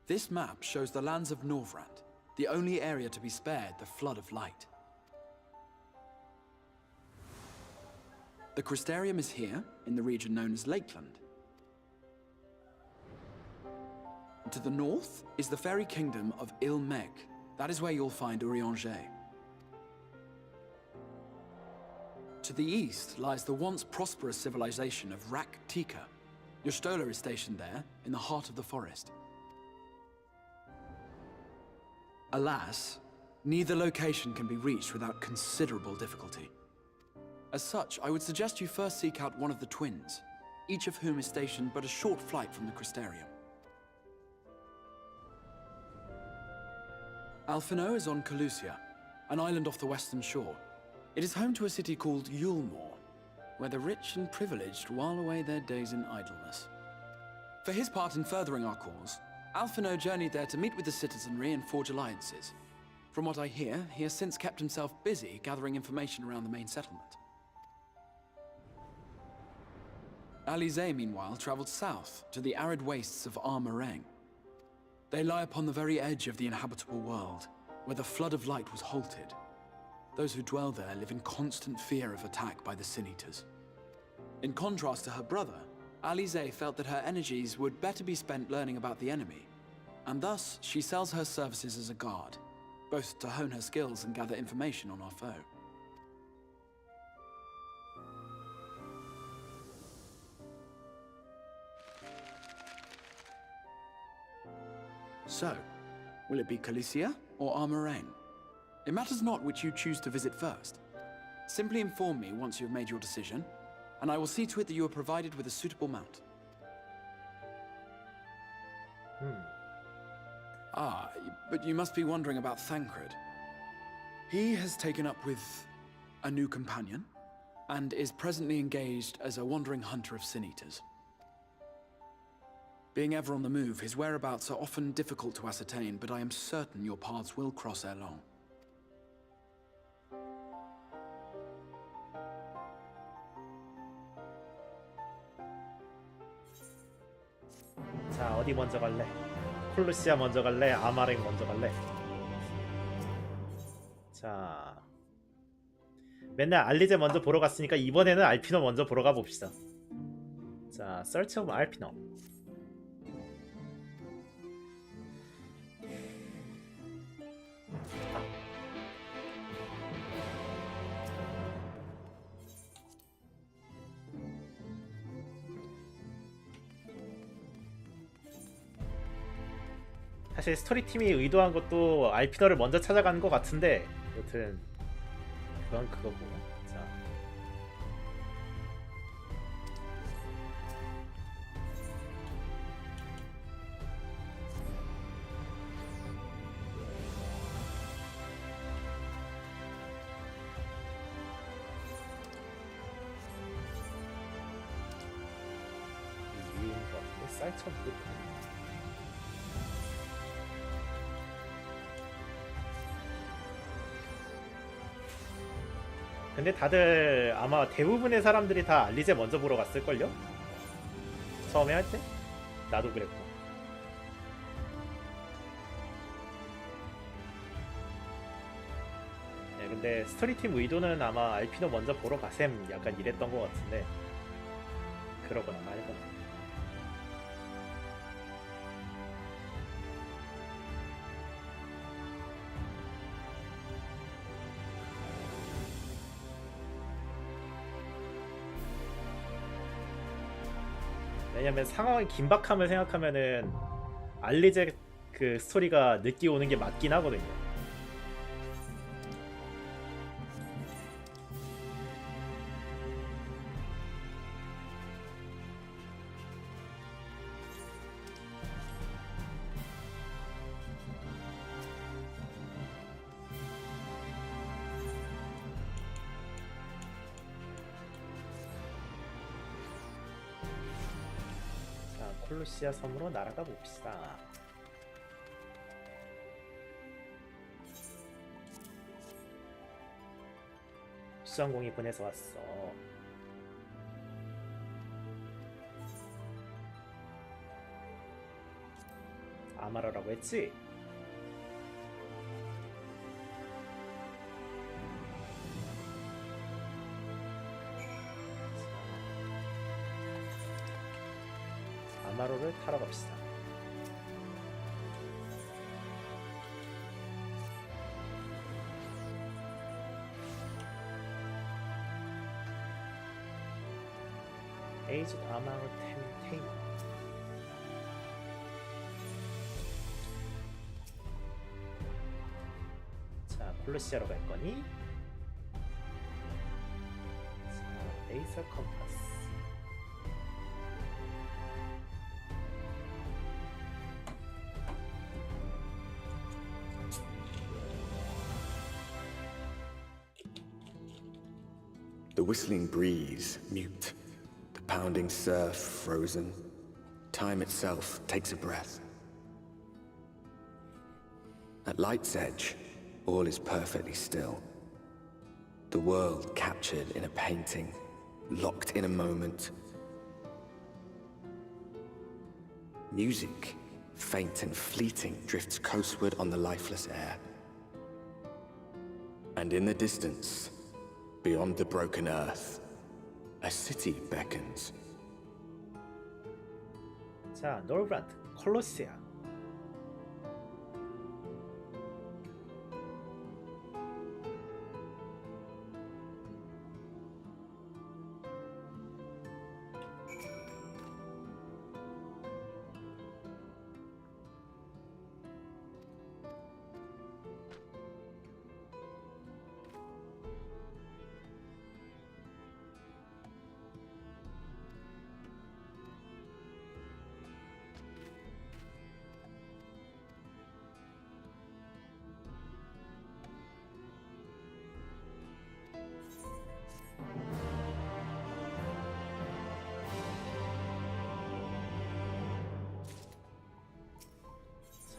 This map shows the lands of Norvrand, the only area to be spared the flood of light. The Crystarium is here, in the region known as Lakeland. To the north is the fairy kingdom of Ilmeg. That is where you'll find Urianger. To the east lies the once prosperous civilization of Rak-Tika. Your Stola is stationed there, in the heart of the forest. Alas, neither location can be reached without considerable difficulty. As such, I would suggest you first seek out one of the twins, each of whom is stationed but a short flight from the Crystarium. Alphino is on Calusia, an island off the western shore. It is home to a city called Yulmore, where the rich and privileged while away their days in idleness. For his part in furthering our cause, Alphino journeyed there to meet with the citizenry and forge alliances. From what I hear, he has since kept himself busy gathering information around the main settlement. Alizé, meanwhile, traveled south to the arid wastes of Armareng. They lie upon the very edge of the inhabitable world, where the flood of light was halted. Those who dwell there live in constant fear of attack by the Sin-Eaters. In contrast to her brother, Alizé felt that her energies would better be spent learning about the enemy, and thus she sells her services as a guard, both to hone her skills and gather information on our foe. So, will it be Calicia or Armareng? It matters not which you choose to visit first. Simply inform me once you have made your decision, and I will see to it that you are provided with a suitable mount. Ah, but you must be wondering about Thancred. He has taken up with a new companion, and is presently engaged as a wandering hunter of Sin-Eaters. Being ever on the move, his whereabouts are often difficult to ascertain, but I am certain your paths will cross ere long. 자, 어디 먼저 갈래? 콜루시아 먼저 갈래? 아마랭 먼저 갈래? 자, 맨날 알리제 먼저 보러 갔으니까 이번에는 알피노 먼저 보러 가봅시다. 자, 서치 오브 알피노. 사실 스토리팀이 의도한 것도 알피너를 먼저 찾아가는 것 같은데 여튼 그건 그거고. 자, 이 위인 것 같은데 쌀처 무릎. 근데 다들 아마 대부분의 사람들이 다 알리제 먼저 보러 갔을걸요? 처음에 할 때? 나도 그랬고. 네, 근데 스토리팀 의도는 아마 알피노 먼저 보러 가셈 약간 이랬던 것 같은데 그러거나 말거나. 왜냐면 상황의 긴박함을 생각하면은 알리제 그 스토리가 늦게 오는 게 맞긴 하거든요. 콜루시아 섬으로 날아가 봅시다. 수상공이 보내서 왔어. 아마라라고 했지? 아마로를 타러 갑시다. 에이즈 아마로 템테이머. 자, 콜루시아로 갈 거니? 자, 레이서 컴파스. The whistling breeze, mute. The pounding surf, frozen. Time itself takes a breath. At light's edge, all is perfectly still. The world captured in a painting, locked in a moment. Music, faint and fleeting, drifts coastward on the lifeless air. And in the distance, beyond the broken earth, a city beckons. 자, 노르브란트, 콜로세아.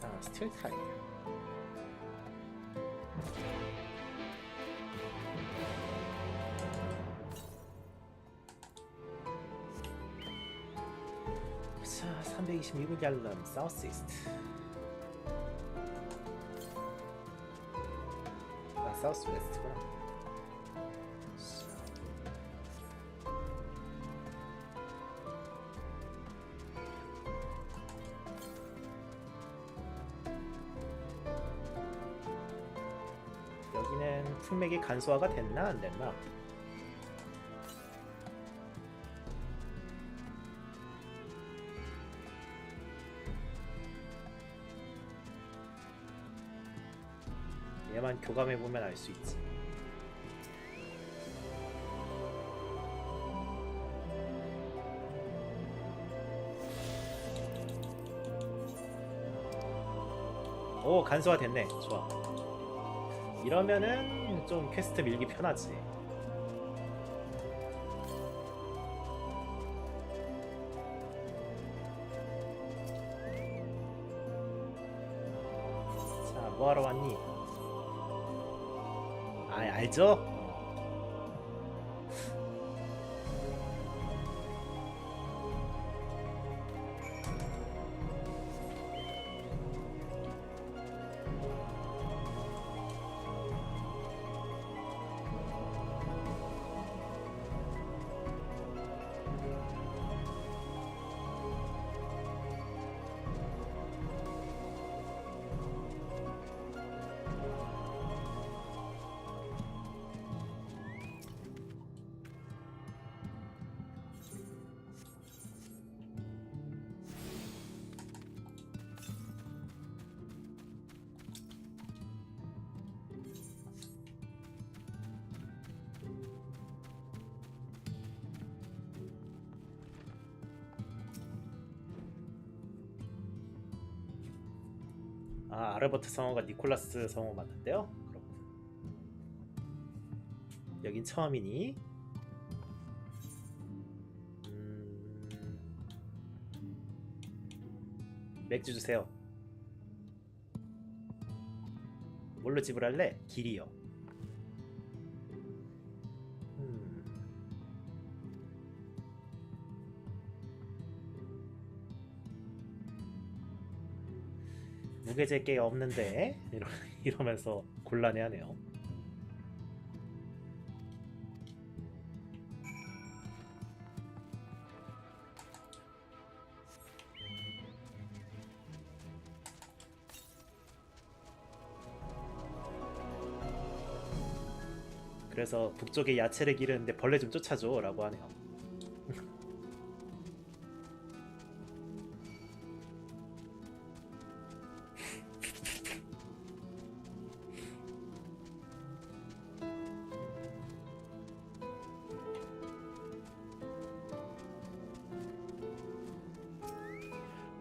자, 스틸 타임. 자, 326갈럼 사우스 이스트. 아, 사우스 웨스트구나. 여기는 풍맥이 간소화가 됐나 안 됐나? 얘만 교감해 보면 알 수 있지. 오, 간소화 됐네. 좋아. 이러면은 좀 퀘스트 밀기 편하지. 자, 뭐하러 왔니? 아, 알죠? 아, 아르버트 성어가 니콜라스 성어 맞는데요? 그렇군. 여긴 처음이니? 맥주 주세요. 뭘로 지불할래? 길이요. 무게제 게 없는데 이러면서 곤란해하네요. 그래서 북쪽에 야채를 기르는데 벌레 좀 쫓아줘 라고 하네요.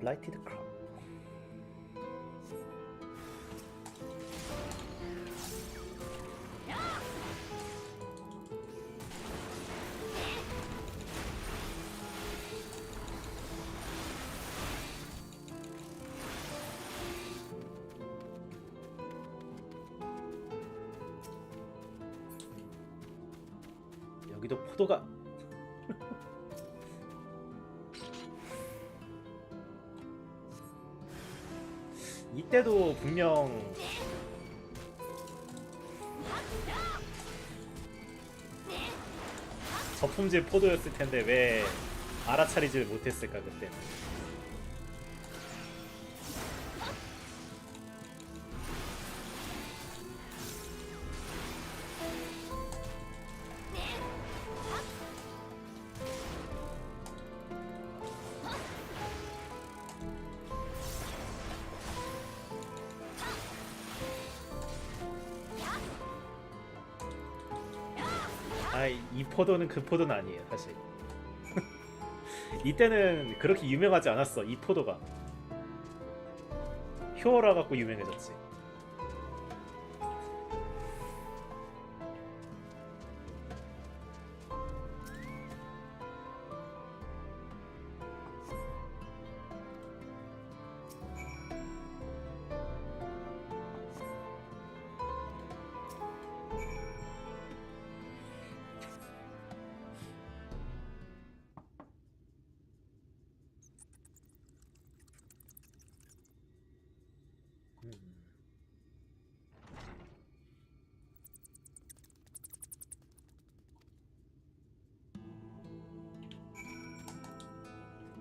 Blighted crop. 여기도 포도가 이때도 분명 저품질 포도였을 텐데 왜 알아차리질 못했을까 그때. 이 포도는 그 포도는 아니에요 사실. 이때는 그렇게 유명하지 않았어. 이 포도가 효어라 갖고 유명해졌지.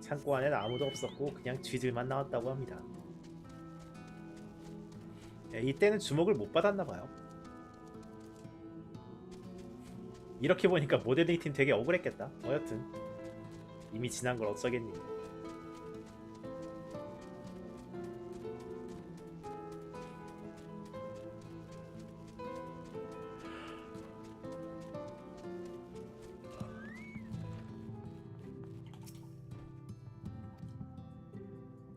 창고 안에는 아무도 없었고 그냥 쥐들만 나왔다고 합니다. 이때는 주목을 못 받았나봐요. 이렇게 보니까 모델링 팀 되게 억울했겠다. 여튼 이미 지난 걸 어쩌겠니.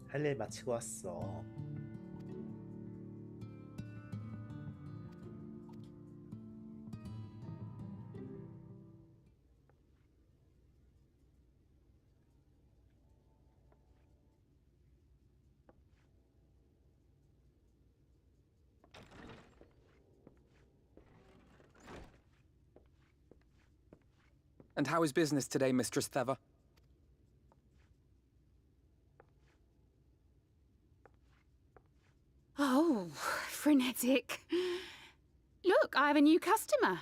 할 일 마치고 왔어. And how is business today, Mistress Theva? Oh, frenetic. Look, I have a new customer.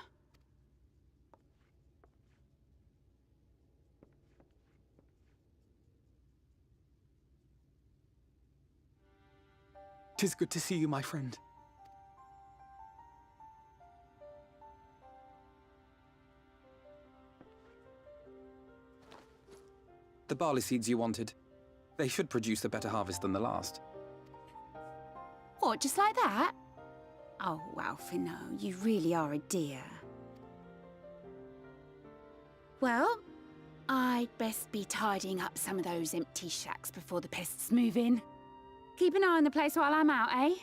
Tis good to see you, my friend. The barley seeds you wanted. They should produce a better harvest than the last. What, just like that? Oh, Alfino, you really are a dear. Well, I'd best be tidying up some of those empty shacks before the pests move in. Keep an eye on the place while I'm out, eh?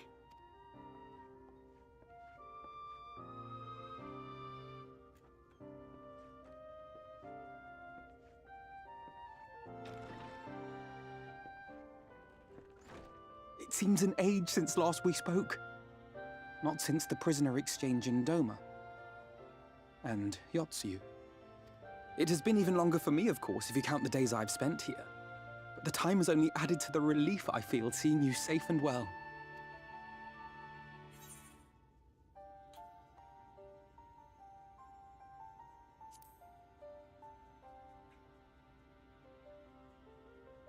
It seems an age since last we spoke. Not since the prisoner exchange in Doma. And Yotsu. It has been even longer for me, of course, if you count the days I've spent here. But the time has only added to the relief I feel seeing you safe and well.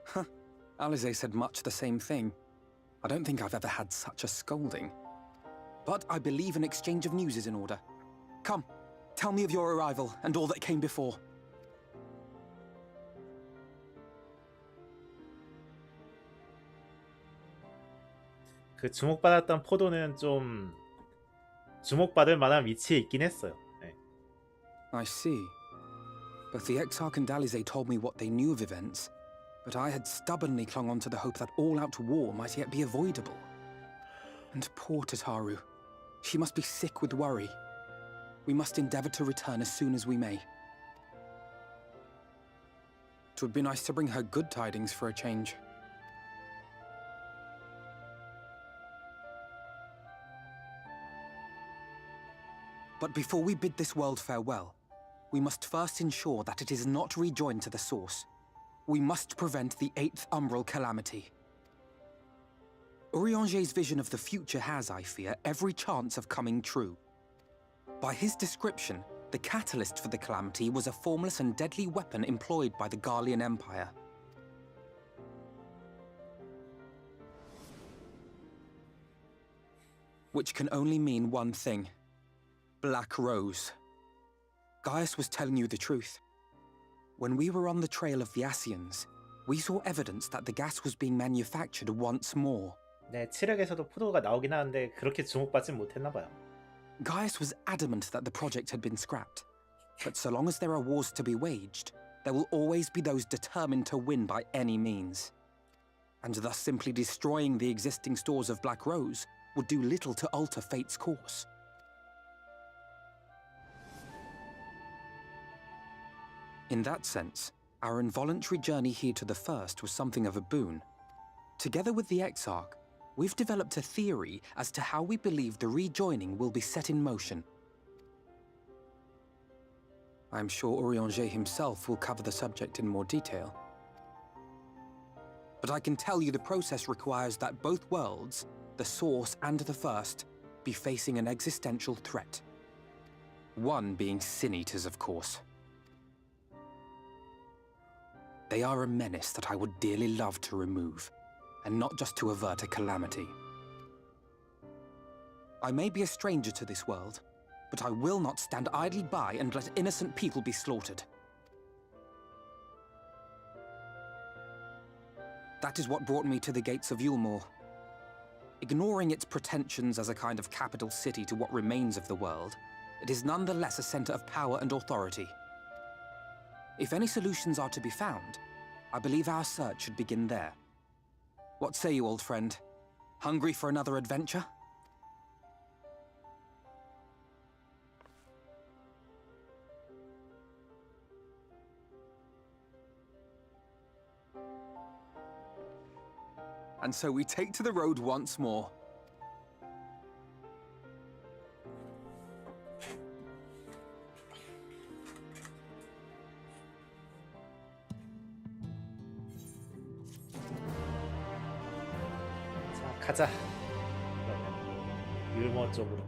Huh. Alize said much the same thing. I don't think I've ever had such a scolding. But I believe an exchange of news is in order. Come, tell me of your arrival and all that came before. 그 주목받았던 포도는 좀 주목받을 만한 위치에 있긴 했어요. 네. I see. Both the Exarch and Alize told me what they knew of events, but I had stubbornly clung on to the hope that all-out war might yet be avoidable. And poor Tataru. She must be sick with worry. We must endeavor to return as soon as we may. It would be nice to bring her good tidings for a change. But before we bid this world farewell, we must first ensure that it is not rejoined to the source. We must prevent the 8th Umbral calamity. Urianger's vision of the future has, I fear, every chance of coming true. By his description, the catalyst for the calamity was a formless and deadly weapon employed by the Garlean Empire. Which can only mean one thing. Black Rose. Gaius was telling you the truth. When we were on the trail of the Asians, we saw evidence that the gas was being manufactured once more. 네, 7역에서도 포도가 나오긴 하는데 그렇게 주목받진 못했나 봐요. Gaius was adamant that the project had been scrapped. But so long as there are wars to be waged, there will always be those determined to win by any means. And thus simply destroying the existing stores of Black Rose would do little to alter fate's course. In that sense, our involuntary journey here to the First was something of a boon. Together with the Exarch, we've developed a theory as to how we believe the rejoining will be set in motion. I'm sure Urianger himself will cover the subject in more detail. But I can tell you the process requires that both worlds, the Source and the First, be facing an existential threat. One being Sin-Eaters, of course. They are a menace that I would dearly love to remove, and not just to avert a calamity. I may be a stranger to this world, but I will not stand idly by and let innocent people be slaughtered. That is what brought me to the gates of Yulmore. Ignoring its pretensions as a kind of capital city to what remains of the world, it is nonetheless a center of power and authority. If any solutions are to be found, I believe our search should begin there. What say you, old friend? Hungry for another adventure? And so we take to the road once more. 자, 가자. 그러면 율머 쪽으로.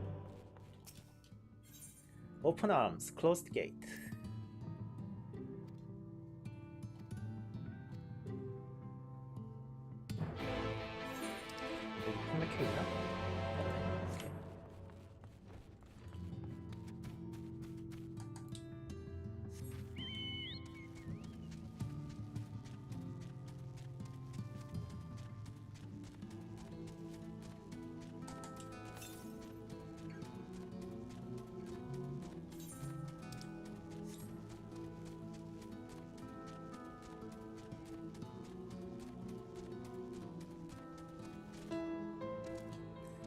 Open arms, closed gate. 여기 컴맥혀 있나?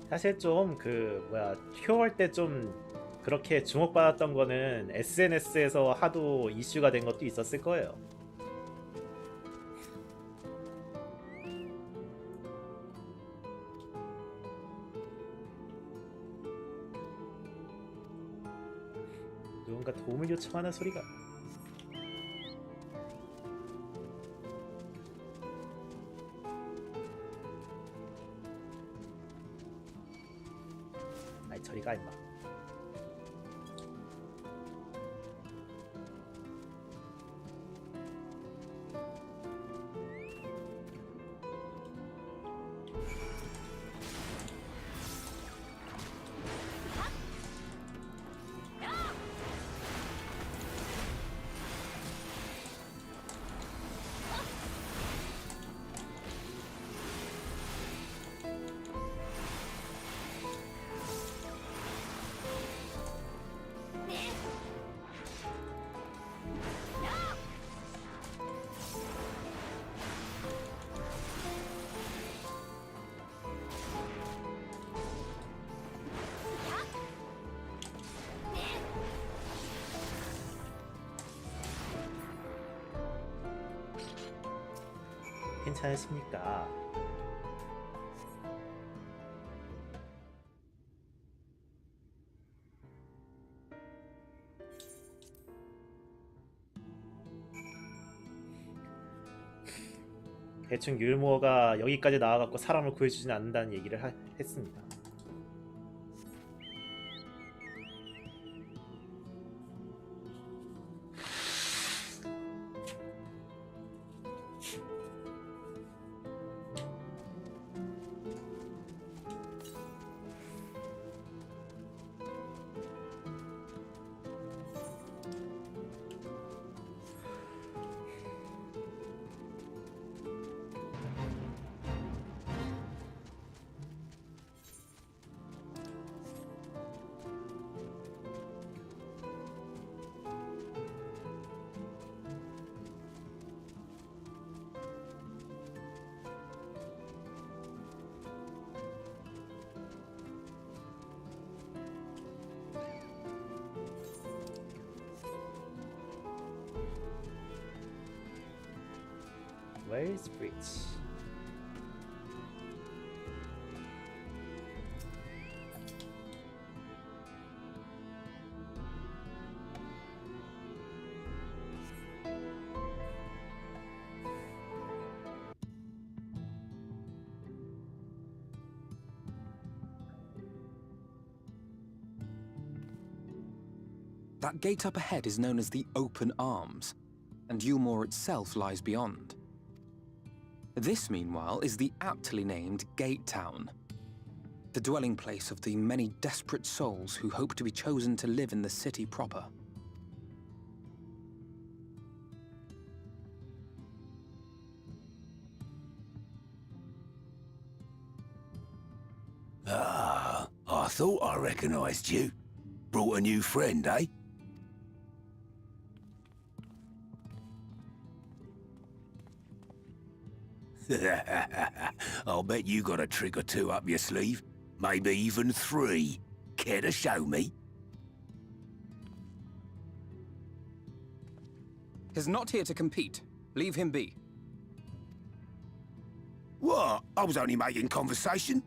사실 좀 큐어할 때 좀 그렇게 주목받았던 거는 SNS에서 하도 이슈가 된 것도 있었을 거예요. 누군가 도움을 요청하는 소리가. 아이 저리 가 임마. 괜찮으십니까? 대충 율모어가 여기까지 나와갖고 사람을 구해주진 않는다는 얘기를 했습니다. Where's Bridge? That gate up ahead is known as the Open Arms, and Yulmore itself lies beyond. This, meanwhile, is the aptly named Gate Town, the dwelling place of the many desperate souls who hope to be chosen to live in the city proper. Ah, I thought I recognized you. Brought a new friend, eh? I'll bet you got a trick or two up your sleeve. Maybe even 3. Care to show me? He's not here to compete. Leave him be. What? I was only making conversation.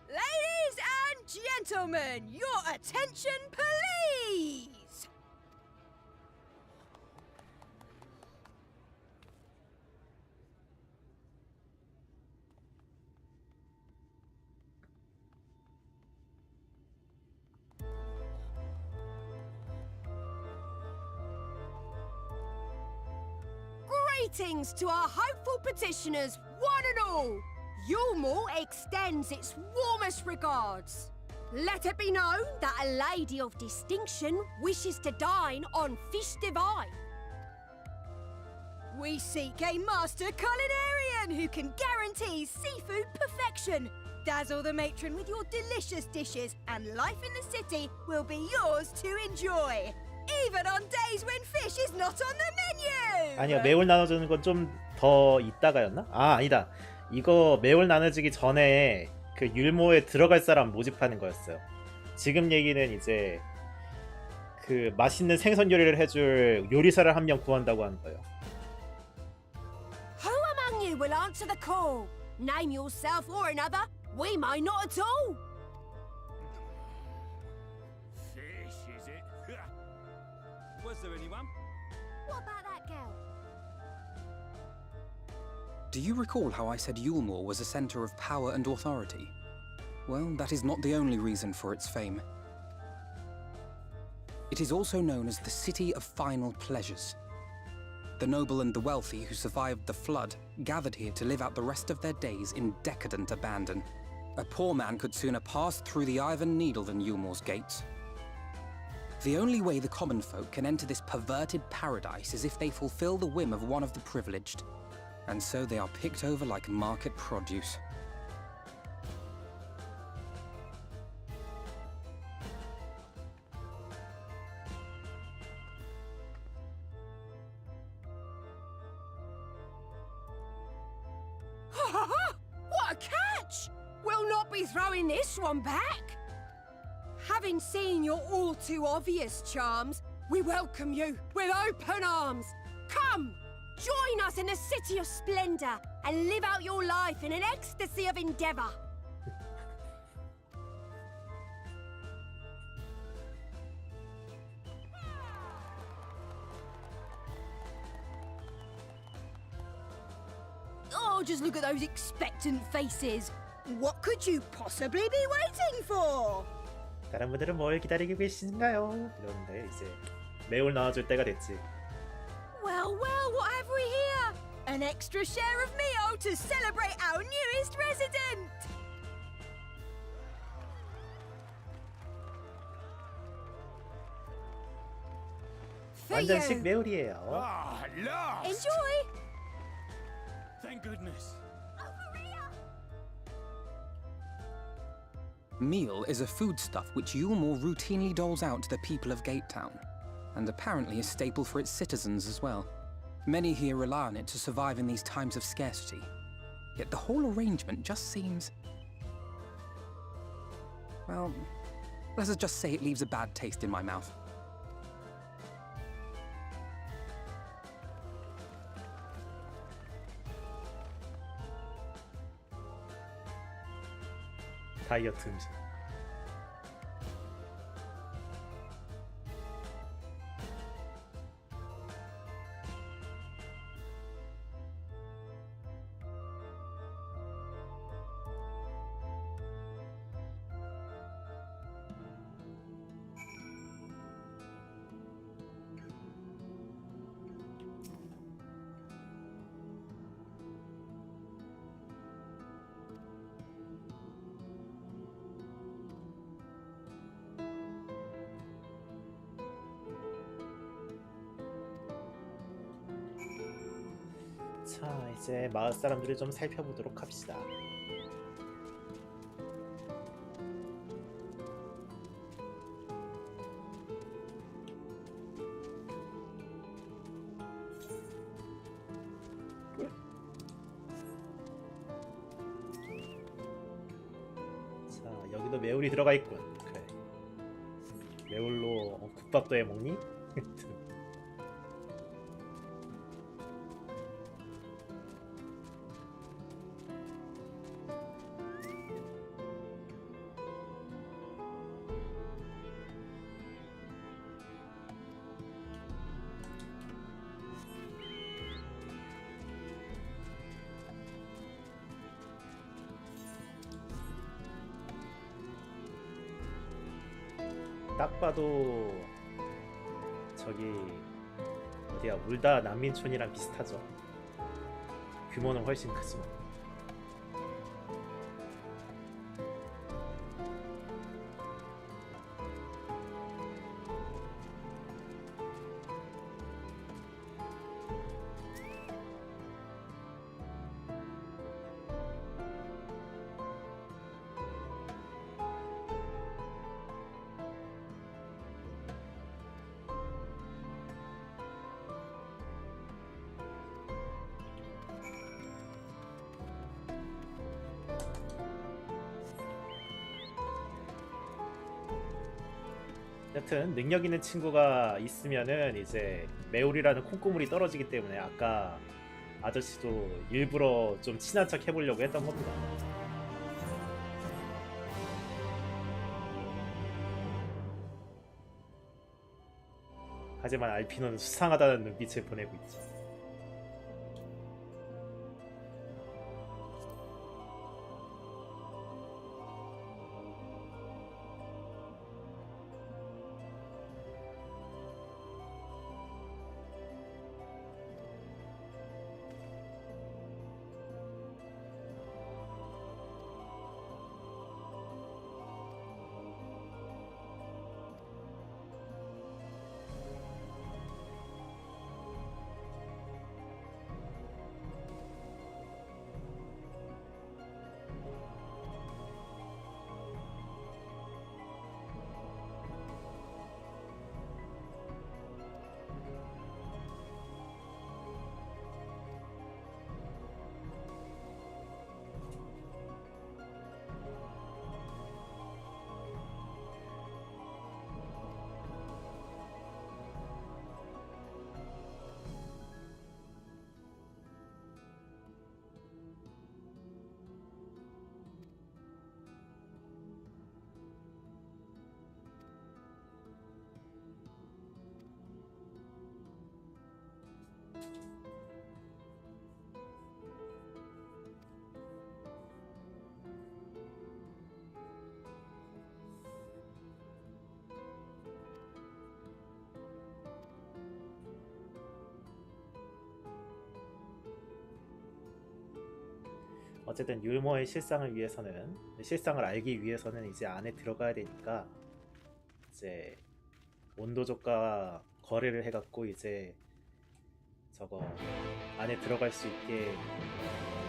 Ladies and gentlemen, your attention, please! Greetings to our hopeful petitioners, one and all! Yulmore extends its warmest regards. Let it be known that a lady of distinction wishes to dine on fish divine. We seek a master culinarian who can guarantee seafood perfection. Dazzle the matron with your delicious dishes, and life in the city will be yours to enjoy. Even on days when fish is not on the menu! 아니야, 매울 나눠주는 건 좀 더 이따가였나? 아, 아니다. 이거 매울 나눠지기 전에 그 율모에 들어갈 사람 모집하는 거였어요. 지금 얘기는 이제 그 맛있는 생선 요리를 해줄 요리사를 한 명 구한다고 하는 거예요. Who among you will answer the call? Name yourself or another. We might not at all. Fish, is it? Was there anyone? What about that girl? Do you recall how I said Yulmore was a center of power and authority? Well, that is not the only reason for its fame. It is also known as the City of Final Pleasures. The noble and the wealthy who survived the flood gathered here to live out the rest of their days in decadent abandon. A poor man could sooner pass through the Iron Needle than Yulmore's gates. The only way the common folk can enter this perverted paradise is if they fulfill the whim of one of the privileged. And so they are picked over like market produce. What a catch! We'll not be throwing this one back. Having seen your all too obvious charms, we welcome you with open arms. Come! Join us in a city of splendor and live out your life in an ecstasy of endeavor. Oh, just look at those expectant faces. What could you possibly be waiting for? 다른 분들은 뭘 기다리고 계신가요? 이러는데 이제 매울 나와줄 때가 됐지. Well, well, what have we here? An extra share of Mio to celebrate our newest resident! For 완전식 you. 매울이에요. Ah, at last! Enjoy! Thank goodness. Meal is a foodstuff which Yulmore routinely doles out to the people of Gatetown, and apparently a staple for its citizens as well. Many here rely on it to survive in these times of scarcity. Yet the whole arrangement just seems... well, let's just say it leaves a bad taste in my mouth. 다이어트 음식. 자, 이제 마을 사람들을 좀 살펴보도록 합시다. 자, 여기도 매울이 들어가 있군. 그래. 매울로 국밥도 해 먹니? 딱 봐도 저기 어디야, 울다 난민촌이랑 비슷하죠. 규모는 훨씬 크지만. 여튼 능력 있는 친구가 있으면은 이제 매울이라는 콩고물이 떨어지기 때문에 아까 아저씨도 일부러 좀 친한 척 해보려고 했던 겁니다. 하지만 알피노는 수상하다는 눈빛을 보내고 있죠. 어쨌든 율모의 실상을 알기 위해서는 이제 안에 들어가야 되니까 이제 온도족과 거래를 해갖고 이제 저거 안에 들어갈 수 있게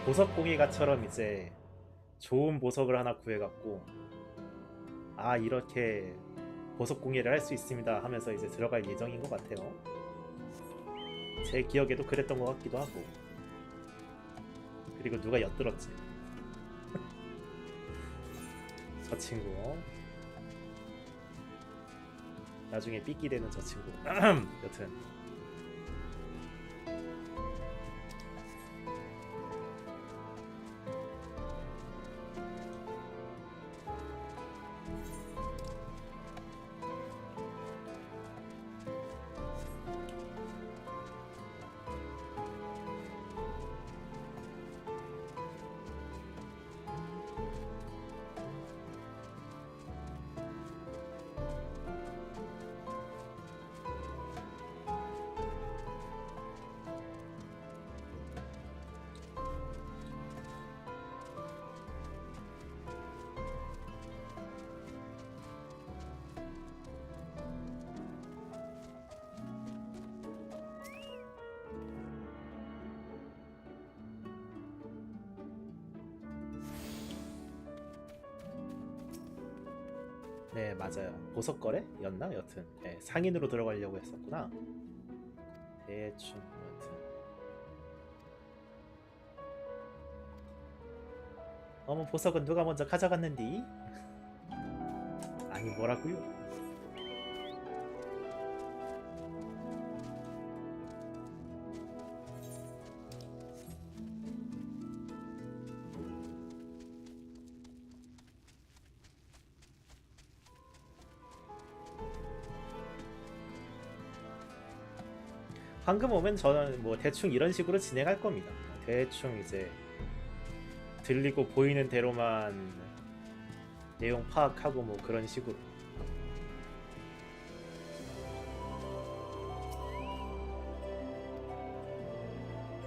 보석공예가처럼 이제 좋은 보석을 하나 구해갖고 아 이렇게 보석공예를 할 수 있습니다 하면서 이제 들어갈 예정인 것 같아요. 제 기억에도 그랬던 것 같기도 하고. 그리고 누가 엿들었지. 저 친구 나중에 삐끼 되는 저 친구. 여튼 네 맞아요. 보석거래였나? 여튼 네, 상인으로 들어가려고 했었구나. 대충 여튼 어머 보석은 누가 먼저 가져갔는디? 아니 뭐라고요? 방금 오면 저는 뭐 대충 이런 식으로 진행할 겁니다. 대충 이제 들리고 보이는 대로만 내용 파악하고 뭐 그런 식으로.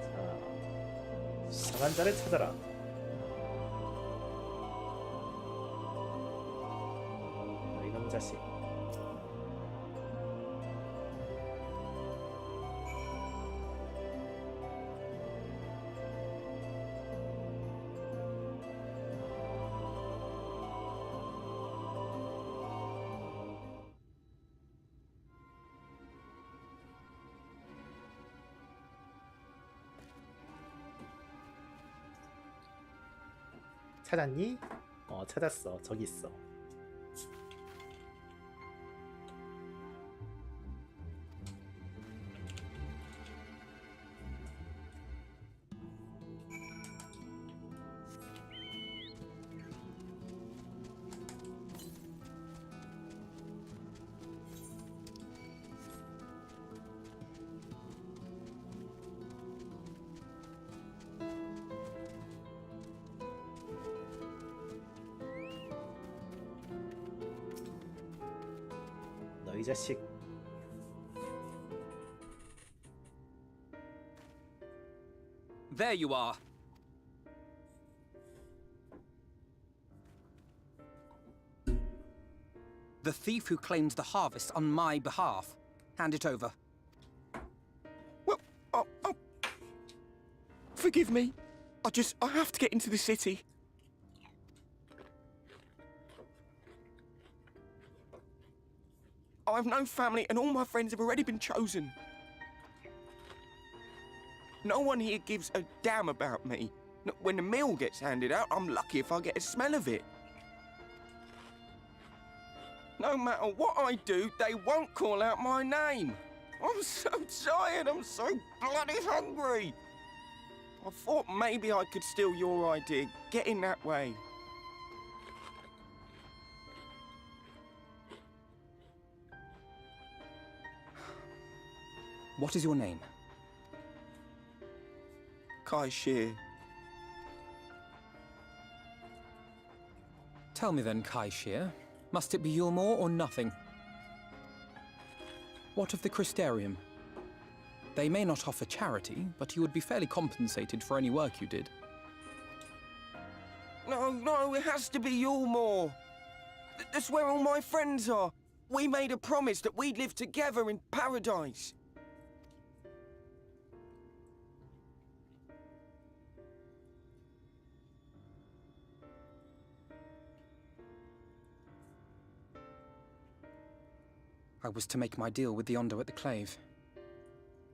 자, 이상한 자를 찾아라. 이놈 자식. 찾았니? 찾았어. 저기 있어. 이 자식. There you are. The thief who claims the harvest on my behalf. Hand it over. Well, forgive me. I have to get into the city. I have no family and all my friends have already been chosen. No one here gives a damn about me. When the meal gets handed out, I'm lucky if I get a smell of it. No matter what I do, they won't call out my name. I'm so tired, I'm so bloody hungry. I thought maybe I could steal your idea, get in that way. What is your name? Kai Shear. Tell me then, Kai Shear. Must it be Yulmore or nothing? What of the Crystarium? They may not offer charity, but you would be fairly compensated for any work you did. No, it has to be Yulmore. That's where all my friends are. We made a promise that we'd live together in paradise. I was to make my deal with the Ondo at the Clave.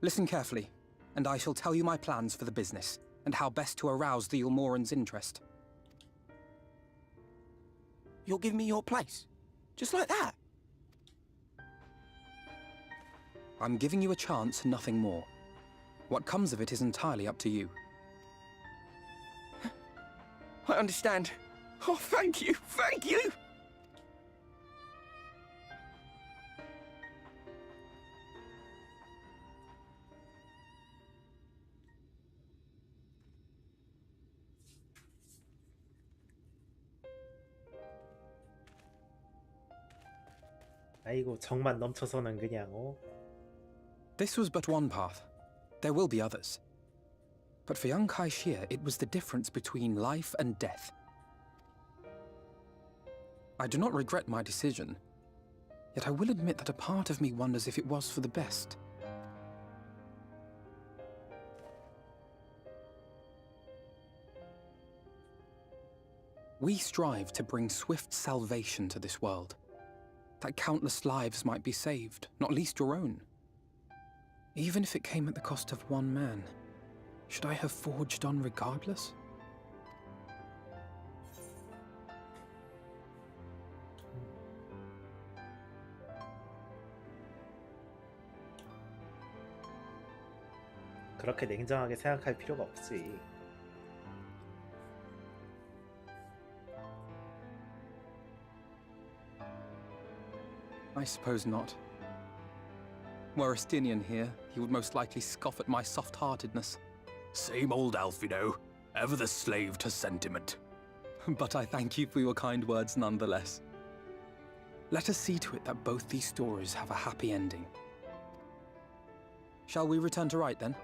Listen carefully, and I shall tell you my plans for the business, and how best to arouse the Yulmoran's interest. You'll give me your place? Just like that? I'm giving you a chance and nothing more. What comes of it is entirely up to you. I understand. Oh, thank you, thank you! 아이고 정만 넘쳐서는 그냥 This was but one path. There will be others. But for young Kai Shia, it was the difference between life and death. I do not regret my decision, yet I will admit that a part of me wonders if it was for the best. We strive to bring swift salvation to this world, that countless lives might be saved, not least your own. Even if it came at the cost of one man, should I have forged on regardless? 그렇게 냉정하게 생각할 필요가 없지. I suppose not. Were Estinian here, he would most likely scoff at my soft-heartedness. Same old Alfino, ever the slave to sentiment. But I thank you for your kind words nonetheless. Let us see to it that both these stories have a happy ending. Shall we return to Wright then?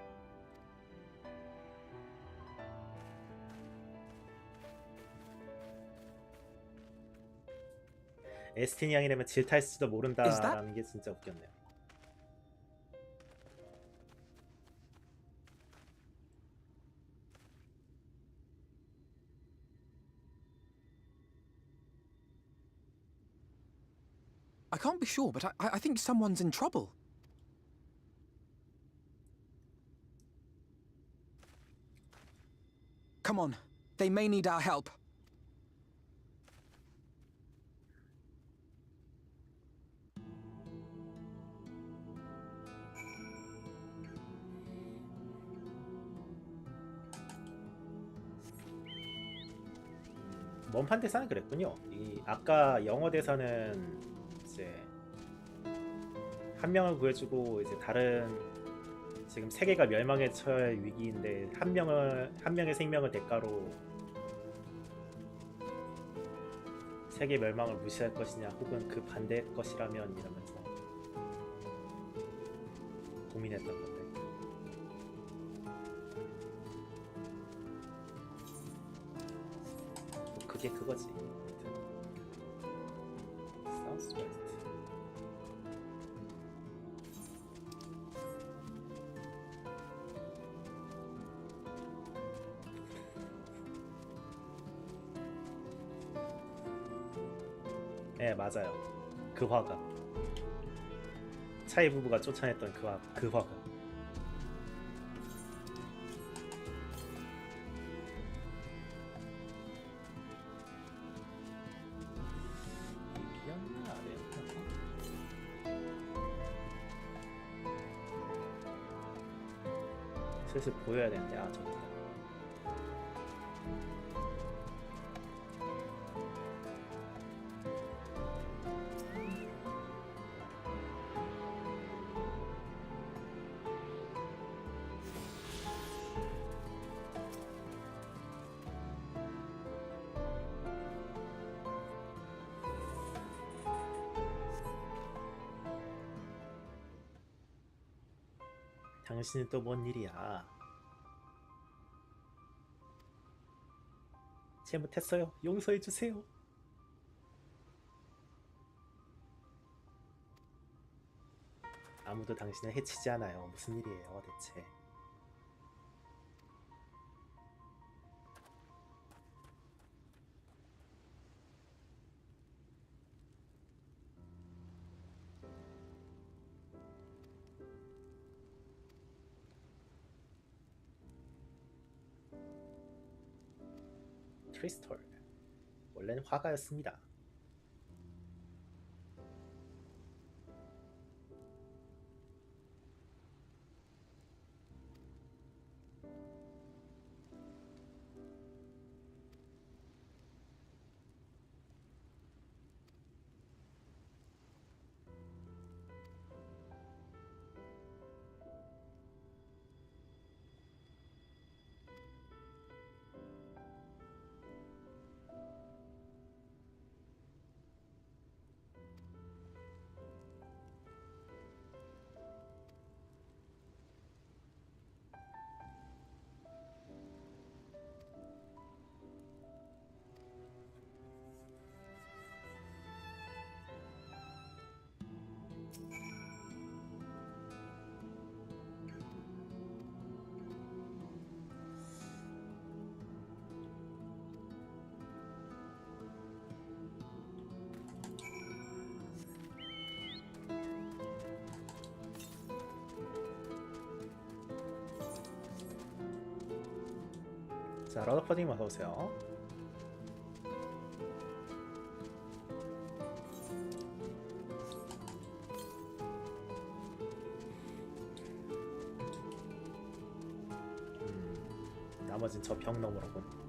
에스틴 양이라면 질타했을지도 모른다라는 게 진짜 웃겼네요. I can't be sure, but I think someone's in trouble. Come on, they may need our help. 원판 대사는 그랬군요. 이 아까 영어 대사는 이제 한 명을 구해주고 이제 다른 지금 세계가 멸망에 처할 위기인데 한 명의 생명을 대가로 세계 멸망을 무시할 것이냐 혹은 그 반대의 것이라면 이러면서 고민했던 건데. 그게 그거지. 사우스웨스트. 네 맞아요. 그 화가 차이 부부가 쫓아냈던 그 화가. 슬슬 보여야 되는데 저기 당신은 또 뭔 일이야? 잘못했어요. 용서해 주세요. 아무도 당신을 해치지 않아요. 무슨 일이에요, 대체? 크리스톨. 원래는 화가였습니다. 자, 러더퍼딩 어서오세요. 나머진 저 벽 너머로군.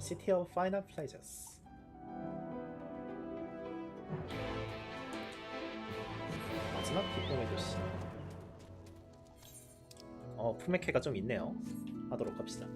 City of Final Pleasures. 마지막 기쁨의 도시. 푸메케가 좀 있네요. 하도록 합시다.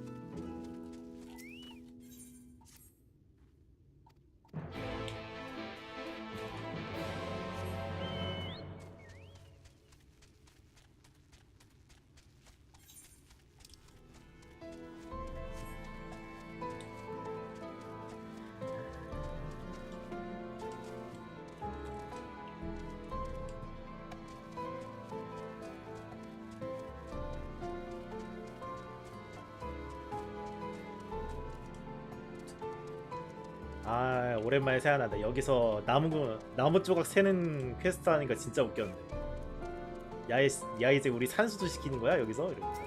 아, 오랜만에 생각난다. 여기서 나무 조각 세는 퀘스트 하니까 진짜 웃겼는데. 야 이제 우리 산수도 시키는 거야 여기서? 이러면서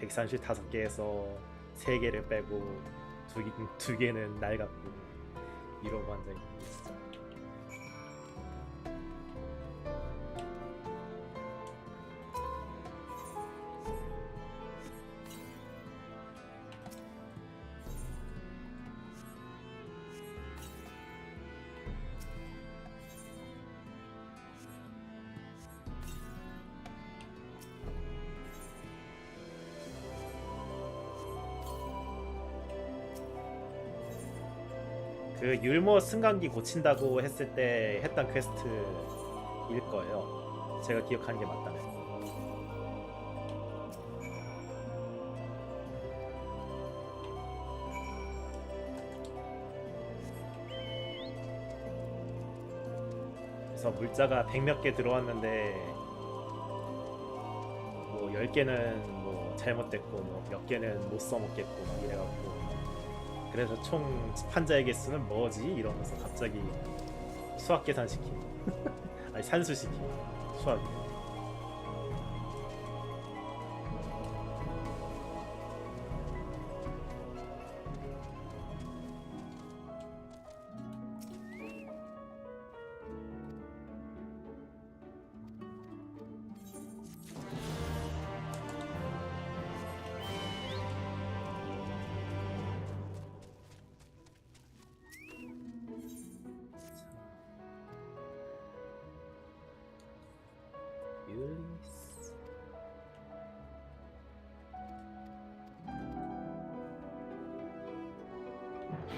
135개에서 3개를 빼고 2개는 낡았고 이러고 앉아있는 게 진짜. 그 율모 승강기 고친다고 했을 때 했던 퀘스트일 거예요. 제가 기억하는 게 맞다면. 그래서 물자가 100몇 개 들어왔는데 뭐 10개는 뭐 잘못됐고 뭐 몇 개는 못 써먹겠고 막 이래갖고 그래서 총 판자의 개수는 뭐지? 이러면서 갑자기 수학 계산시키. 아니 산수시키. 수학이. 율리스.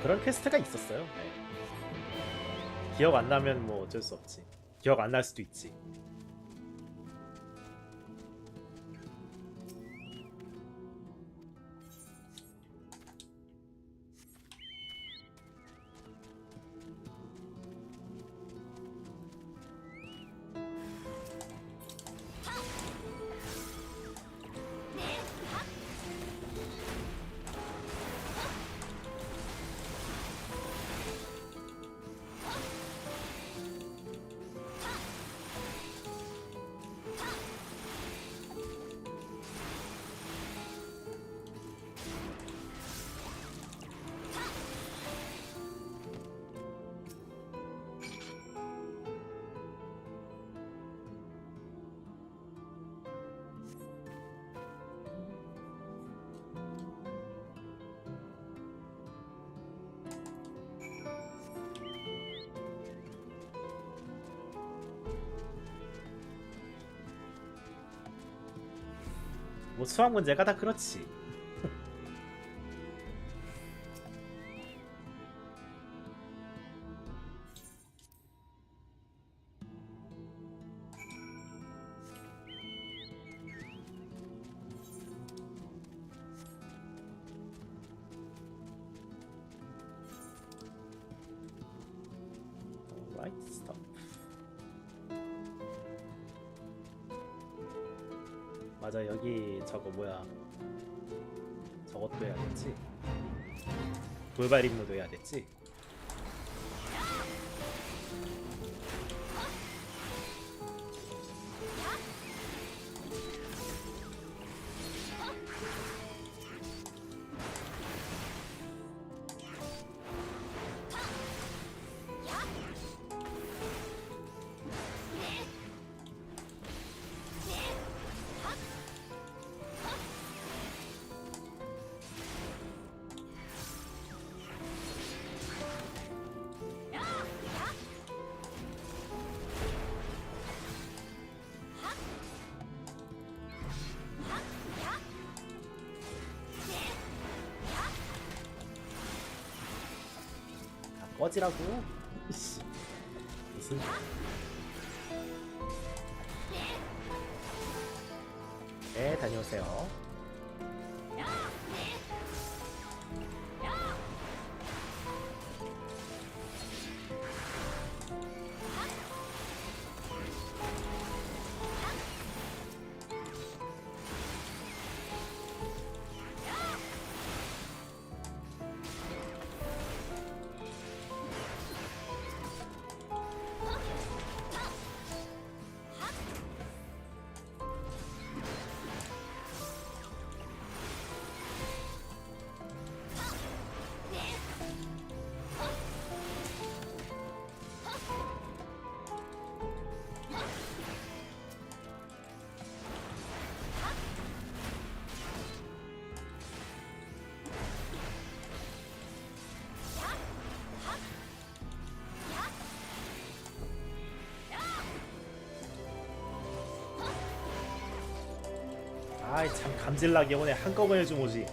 그런 퀘스트가 있었어요. 네. 기억 안 나면 뭐 어쩔 수 없지. 기억 안 날 수도 있지. 뭐 수학 문제가 다 그렇지. Right stop. 맞아, 여기 저거 뭐야, 저것도 해야겠지. 돌발 임무도 해야겠지. 꺼지라고. 이씨. 무슨. 네, 다녀오세요. 아이 참 감질나게 오네. 한꺼번에 좀 오지.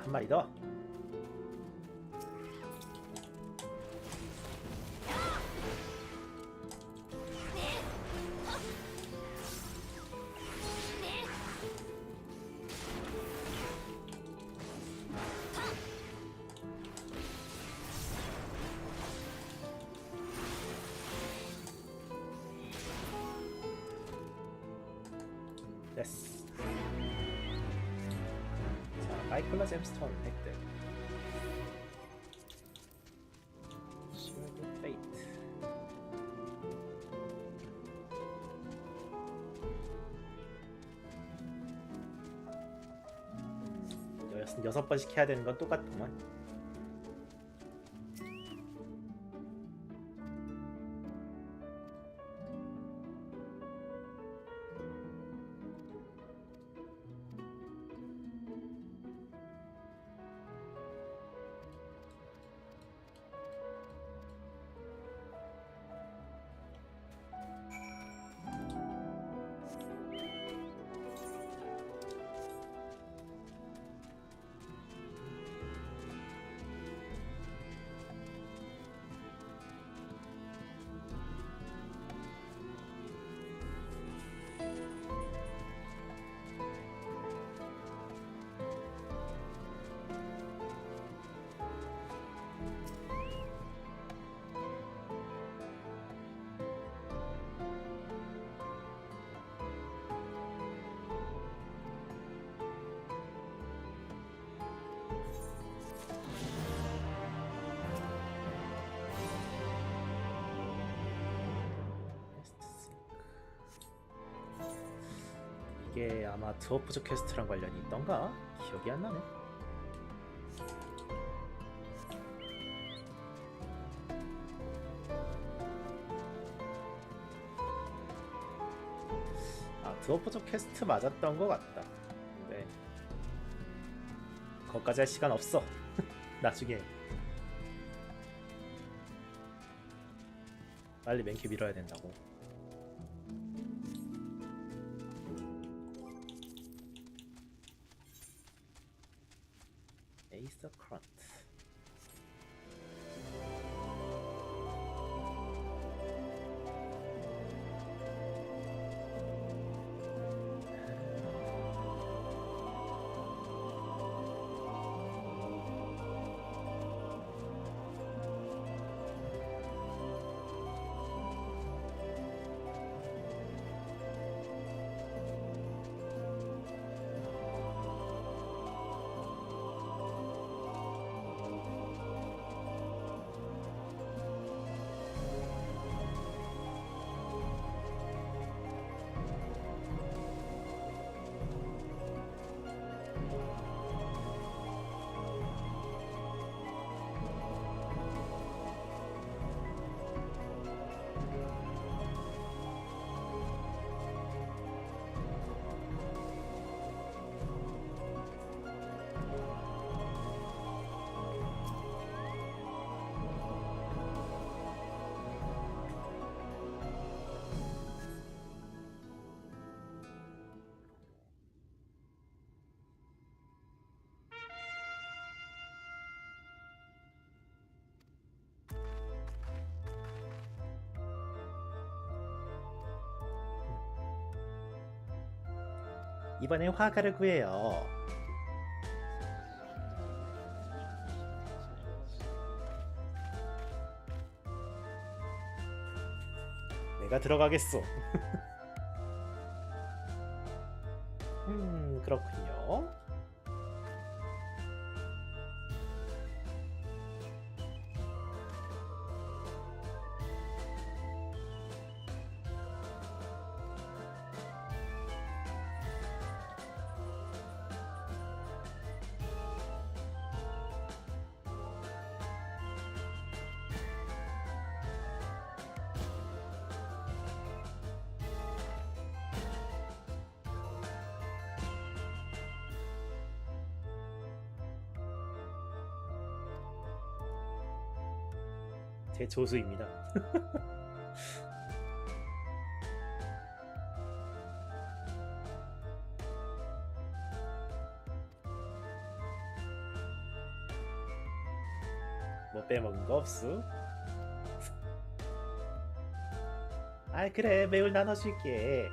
한 마리 더. 됐어. 자, 마이클라 잼스톤 획득. 쉴드 페이트. 여섯 번씩 해야 되는 건 똑같구만. 이게 아마 드워프즈 퀘스트랑 관련이 있던가? 기억이 안 나네. 아, 드워프즈 퀘스트 맞았던 것 같다. 근데 거기까지 할 시간 없어. 나중에 빨리 맨큐 밀어야 된다고. 에이스 크런트. 이번엔 화가를 구해요. 내가 들어가겠소. 그렇군요. 제 조수입니다. 빼먹은 거 없어? 아 그래 매울 나눠줄게.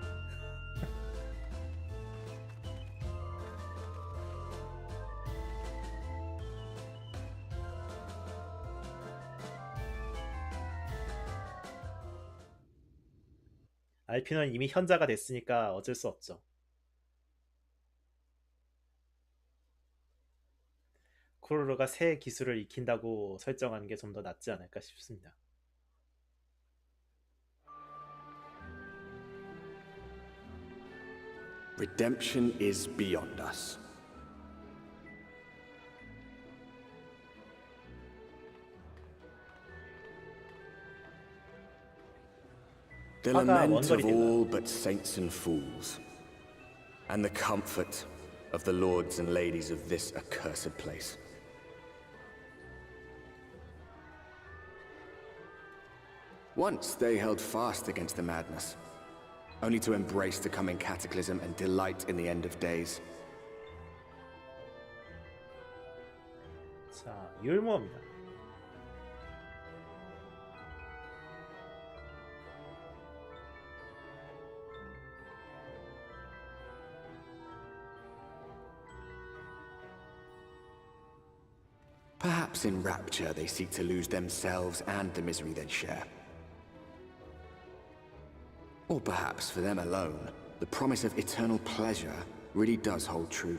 알피는 이미 현자가 됐으니까 어쩔 수 없죠. 코로로가 새 기술을 익힌다고 설정하는 게 좀 더 낫지 않을까 싶습니다. Redemption is beyond us. The lament of all but saints and fools, and the comfort of the lords and ladies of this accursed place. Once they held fast against the madness, only to embrace the coming cataclysm and delight in the end of days. 자, 율무입니다. Perhaps in rapture they seek to lose themselves and the misery they share. Or perhaps for them alone, the promise of eternal pleasure really does hold true.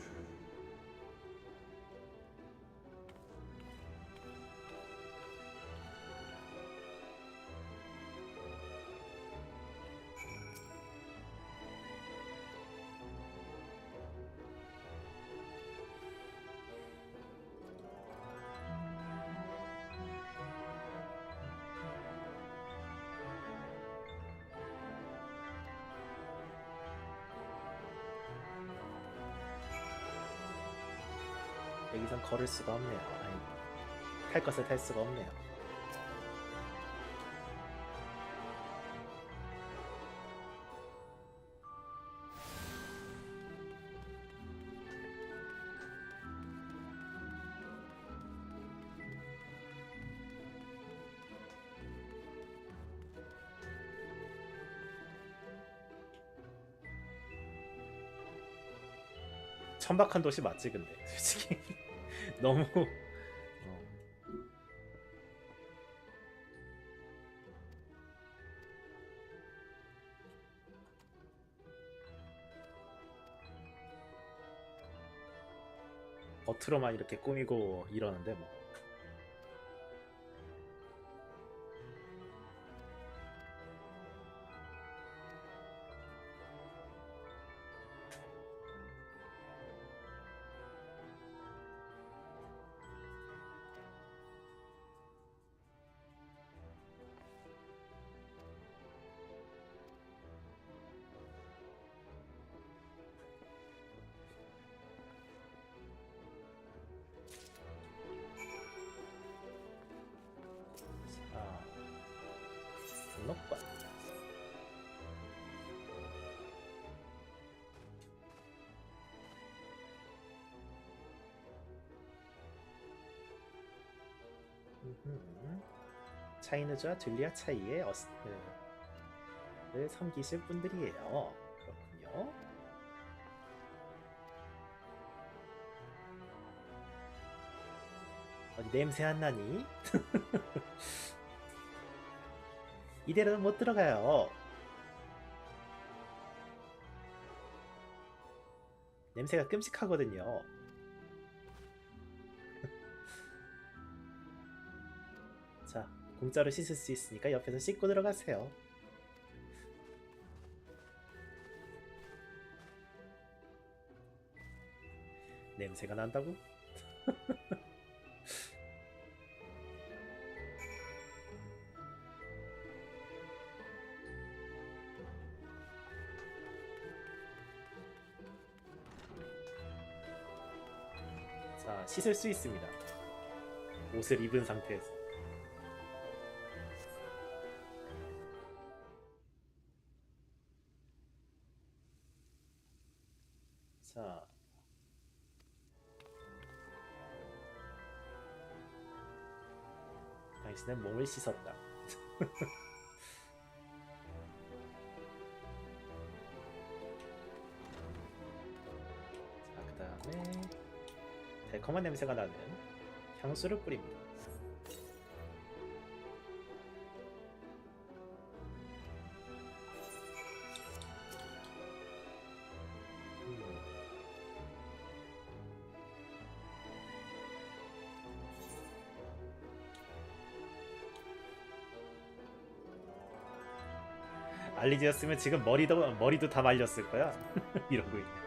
여기선 걸을 수가 없네요. 아니, 탈 것을 탈 수가 없네요. 천박한 도시 맞지 근데 솔직히 너무 겉으로만 이렇게 꾸미고 이러는데 뭐 등록관 차이느즈와 둘리아 차이의 를 섬기실 분들이에요. 그렇군요. 어디 냄새 안 나니? 이대로는 못 들어가요. 냄새가 끔찍하거든요. 자, 공짜로 씻을 수 있으니까 옆에서 씻고 들어가세요. 냄새가 난다고? 자, 씻을 수 있습니다. 옷을 입은 상태에서. 자, 당신은 몸을 씻었다. 자, 그 다음에 달콤한 냄새가 나는 향수를 뿌립니다. 알리지였으면 지금 머리도 다 말렸을 거야. 이러고 있네.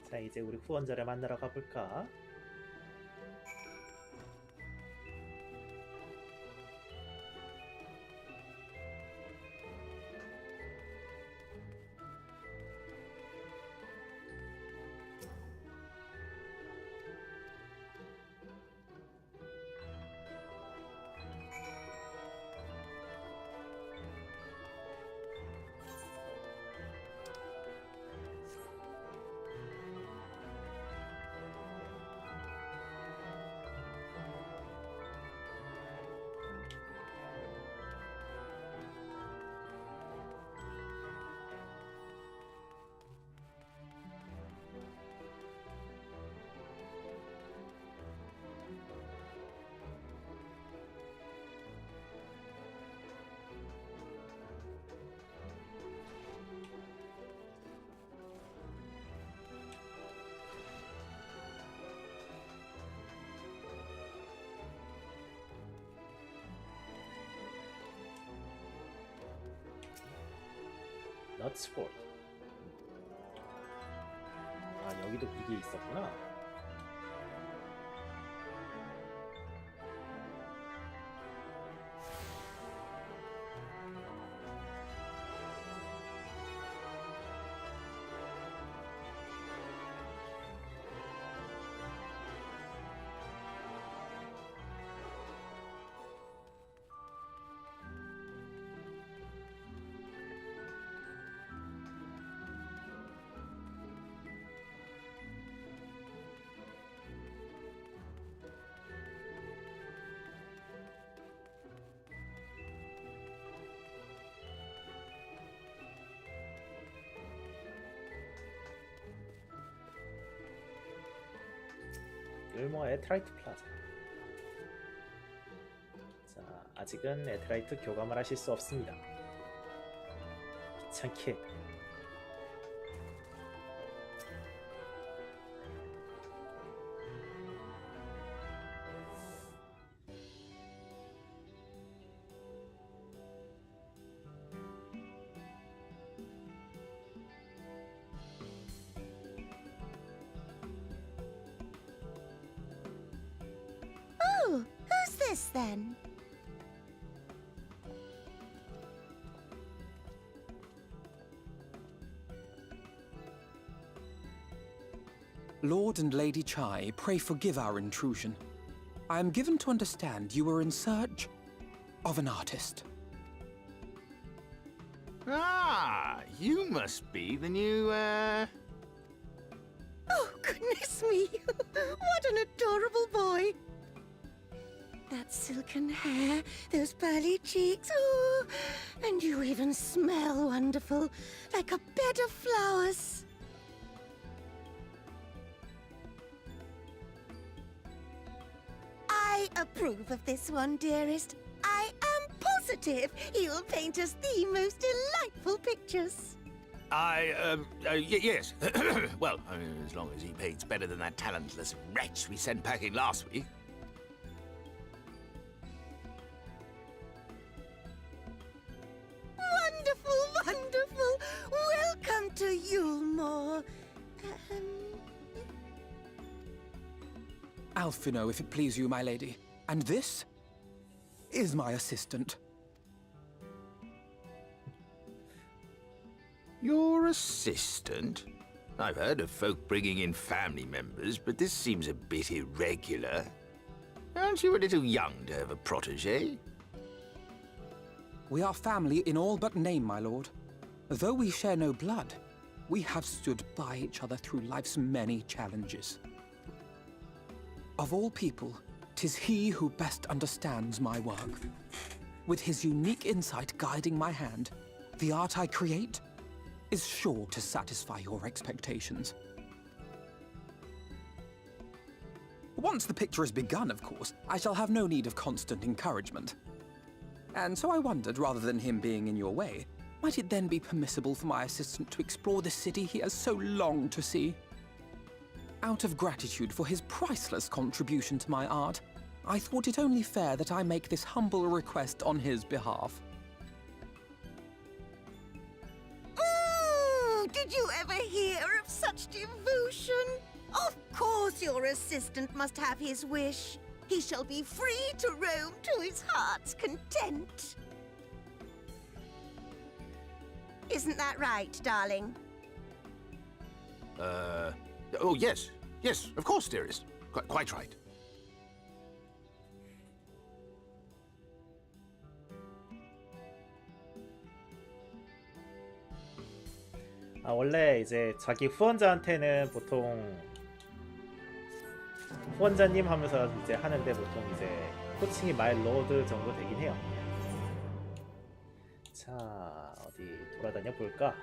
자, 이제 우리 후원자를 만나러 가볼까? 넛스포드. 아, 여기도 이게 있었구나. 율모아 에트라이트 플라자. 자, 아직은 에트라이트 교감을 하실 수 없습니다. 귀찮게. Oh, who's this then? Lord and Lady Chai, pray forgive our intrusion. I am given to understand you were in search of an artist. Ah, you must be the new, Oh, goodness me! What an adorable boy! That silken hair, those pearly cheeks, oh, and you even smell wonderful, like a bed of flowers. I approve of this one, dearest. I am positive he will paint us the most delightful pictures. Yes. Well, I mean, as long as he paints better than that talentless wretch we sent packing last week. Wonderful, wonderful! Welcome to Yulmore. Alphino, if it please you, my lady. And this is my assistant. Your assistant? I've heard of folk bringing in family members, but this seems a bit irregular. Aren't you a little young to have a protege? We are family in all but name, my lord. Though we share no blood, we have stood by each other through life's many challenges. Of all people, 'tis he who best understands my work. With his unique insight guiding my hand, the art I create is sure to satisfy your expectations. Once the picture is begun, of course, I shall have no need of constant encouragement. And so I wondered, rather than him being in your way, might it then be permissible for my assistant to explore the city he has so longed to see? Out of gratitude for his priceless contribution to my art, I thought it only fair that I make this humble request on his behalf. Ooh, did you ever hear of such devotion? Of course your assistant must have his wish. He shall be free to roam to his heart's content. Isn't that right, darling? Oh, yes. Yes, of course, dearest. Quite right. 아, 원래 이제 자기 후원자한테는 보통 후원자님 하면서 이제 하는데 보통 이제 호칭이 마이 로드 정도 되긴 해요. 자, 어디 돌아다녀 볼까?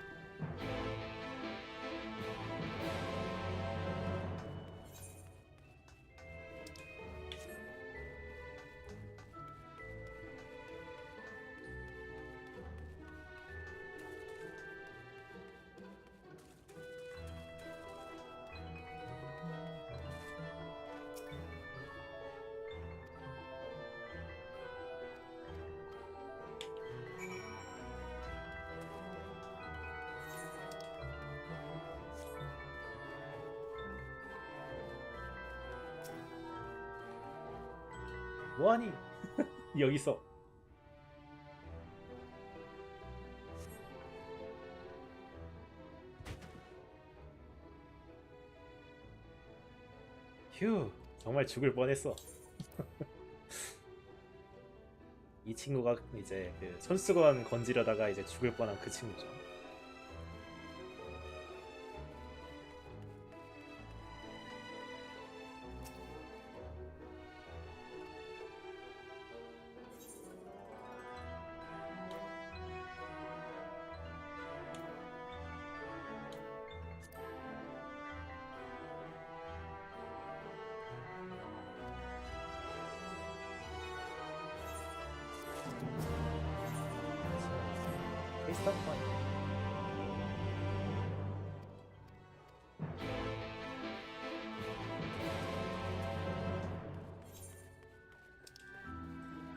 뭐하니? 여기서 휴, 정말 죽을 뻔했어. 이 친구가 이제 그 손수건 건지려다가 이제 죽을 뻔한 그 친구죠.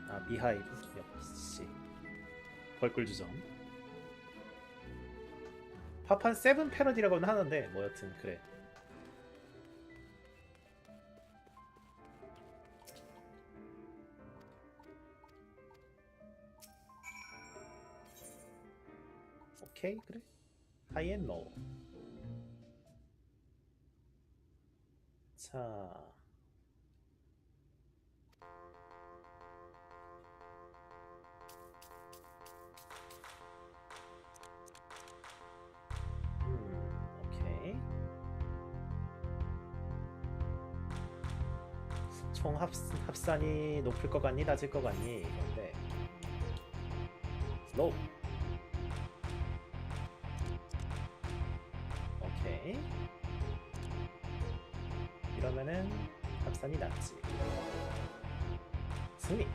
아, 미하이브 역시 벌꿀 주점. 파판 세븐 패러디라고는 하는데 뭐 여튼 그래. 오케이, 그래. 하이앤로우. 자, 오케이. 총 합산이 높을 것 같니? 낮을 것 같니? 이건데 로우. 오케이. 이러면은 합산이 낮지. 승리.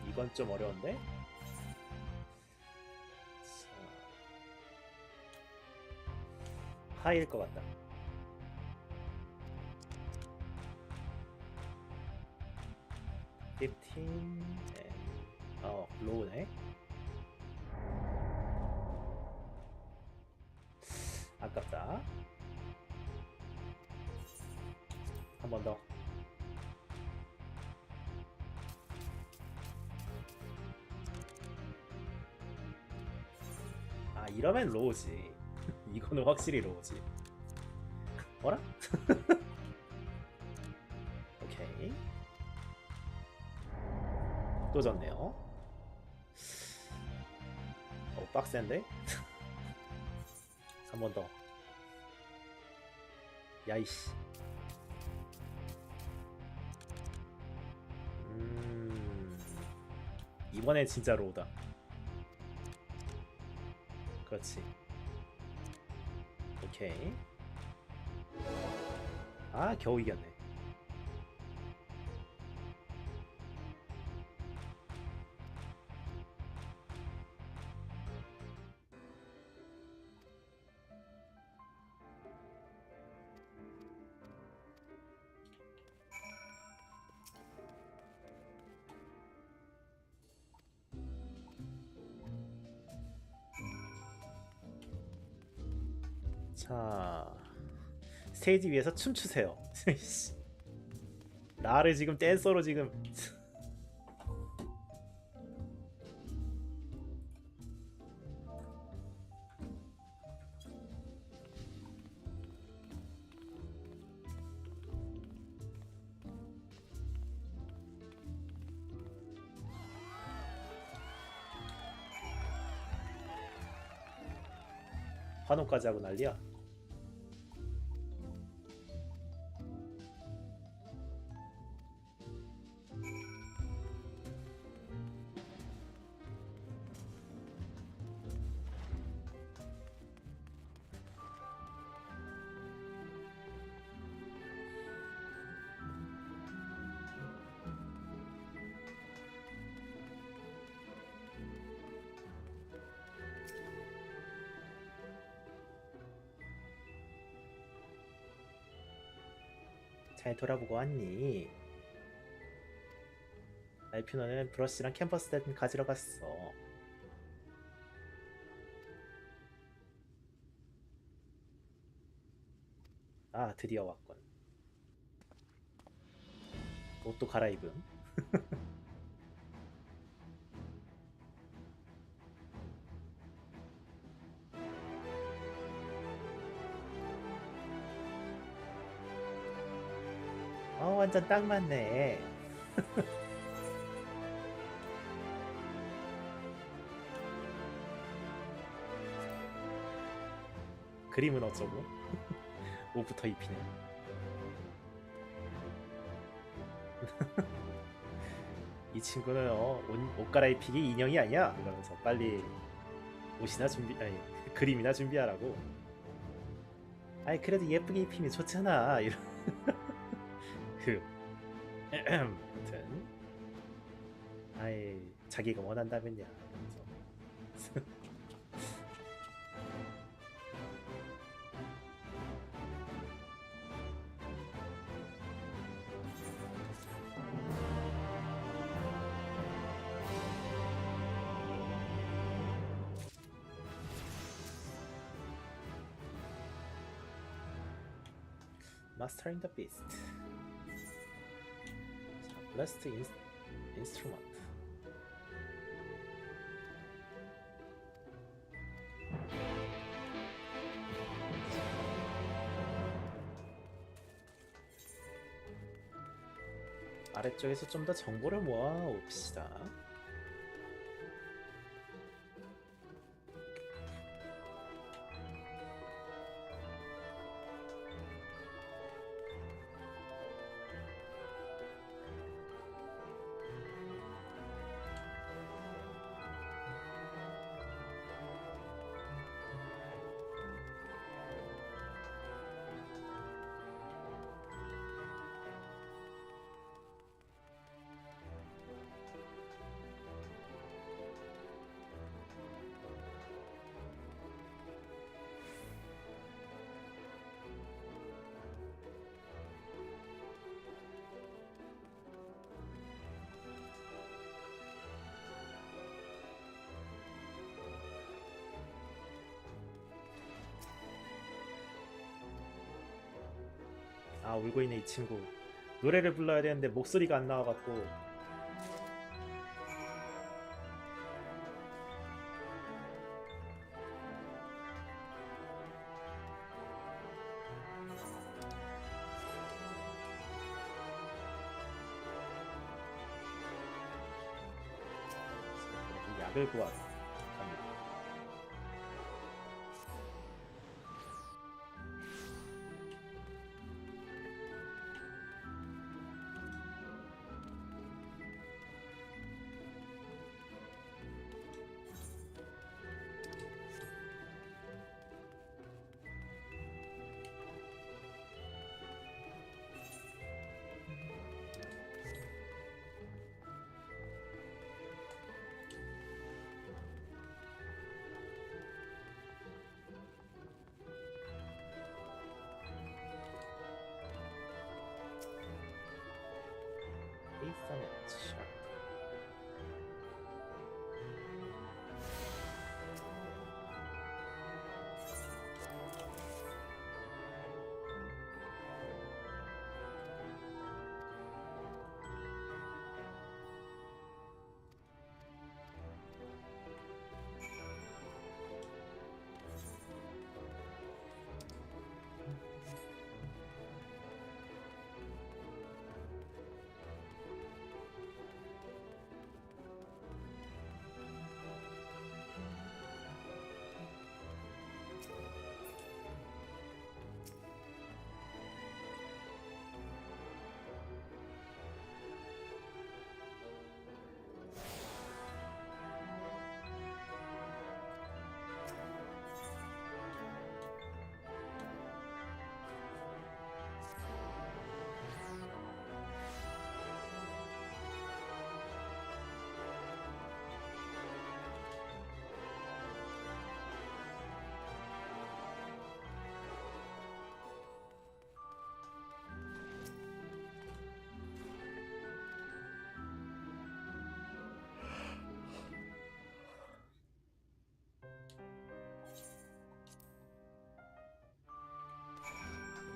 이건 좀 어려운데? 자, 하이일 것 같다. 15 로우네. 아깝다. 한 번 더. 아, 이러면 로우지. 이거는 확실히 로우지. 어라? 오케이. 또 졌네요. 빡센데? 한 번 더. 야이씨. 이번엔 진짜 로우다. 그렇지. 오케이. 아, 겨우 이겼네. 자, 스테이지 위에서 춤추세요. 나를 지금 댄서로 지금 환호까지 하고 난리야. 잘 돌아보고 왔니? 알피노는 브러쉬랑 캔버스 댄 가지러 갔어. 아, 드디어 왔군. 옷도 갈아입음. 완전 딱 맞네. 그림은 어쩌고? 옷부터 입히네. 이 친구는 옷 갈아입히기 인형이 아니야. 이러면서 빨리 옷이나 아니 그림이나 준비하라고. 아이, 그래도 예쁘게 입히면 좋잖아. 이런. 아무튼 아이, 자기가 원한다면야. Mastering the Beast. Blessed Instrument. 아래쪽에서 좀 더 정보를 모아 옵시다. 아, 울고 있네 이 친구. 노래를 불러야 되는데 목소리가 안 나와갖고. 약을 구하러 갑니다. 페이스매치.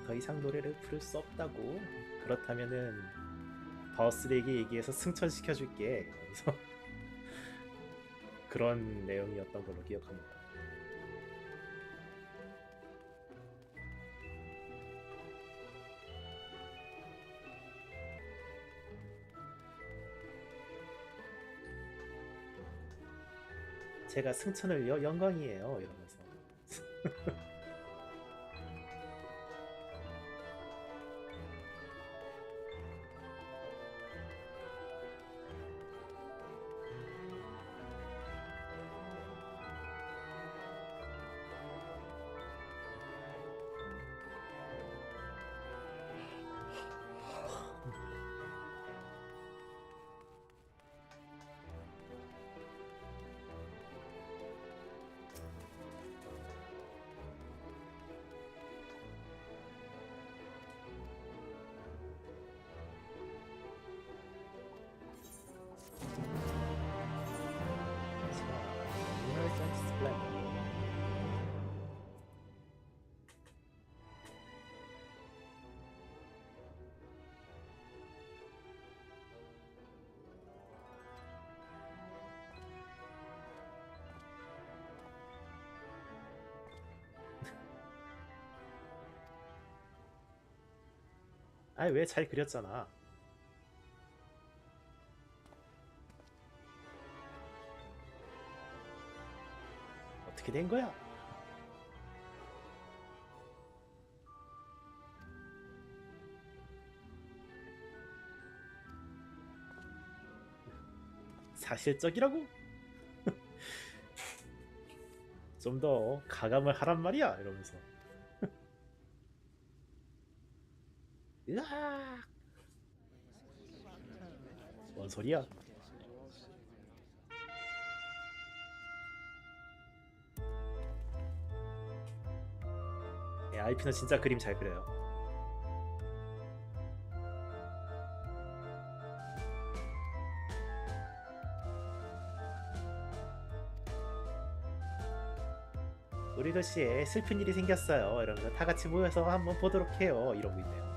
더 이상 노래를 부를 수 없다고? 그렇다면은 바우스에게 얘기해서 승천시켜줄게. 그래서 그런 내용이었던 걸로 기억합니다. 제가 승천을요? 영광이에요. 이러면서 아이 왜 잘 그렸잖아. 어떻게 된 거야? 사실적이라고? 좀 더 가감을 하란 말이야 이러면서. 으악! 뭔 소리야? 네, IP는 진짜 그림 잘 그려요. 우리 도시에 슬픈 일이 생겼어요. 이러면서 다 같이 모여서 한번 보도록 해요. 이러고 있네요.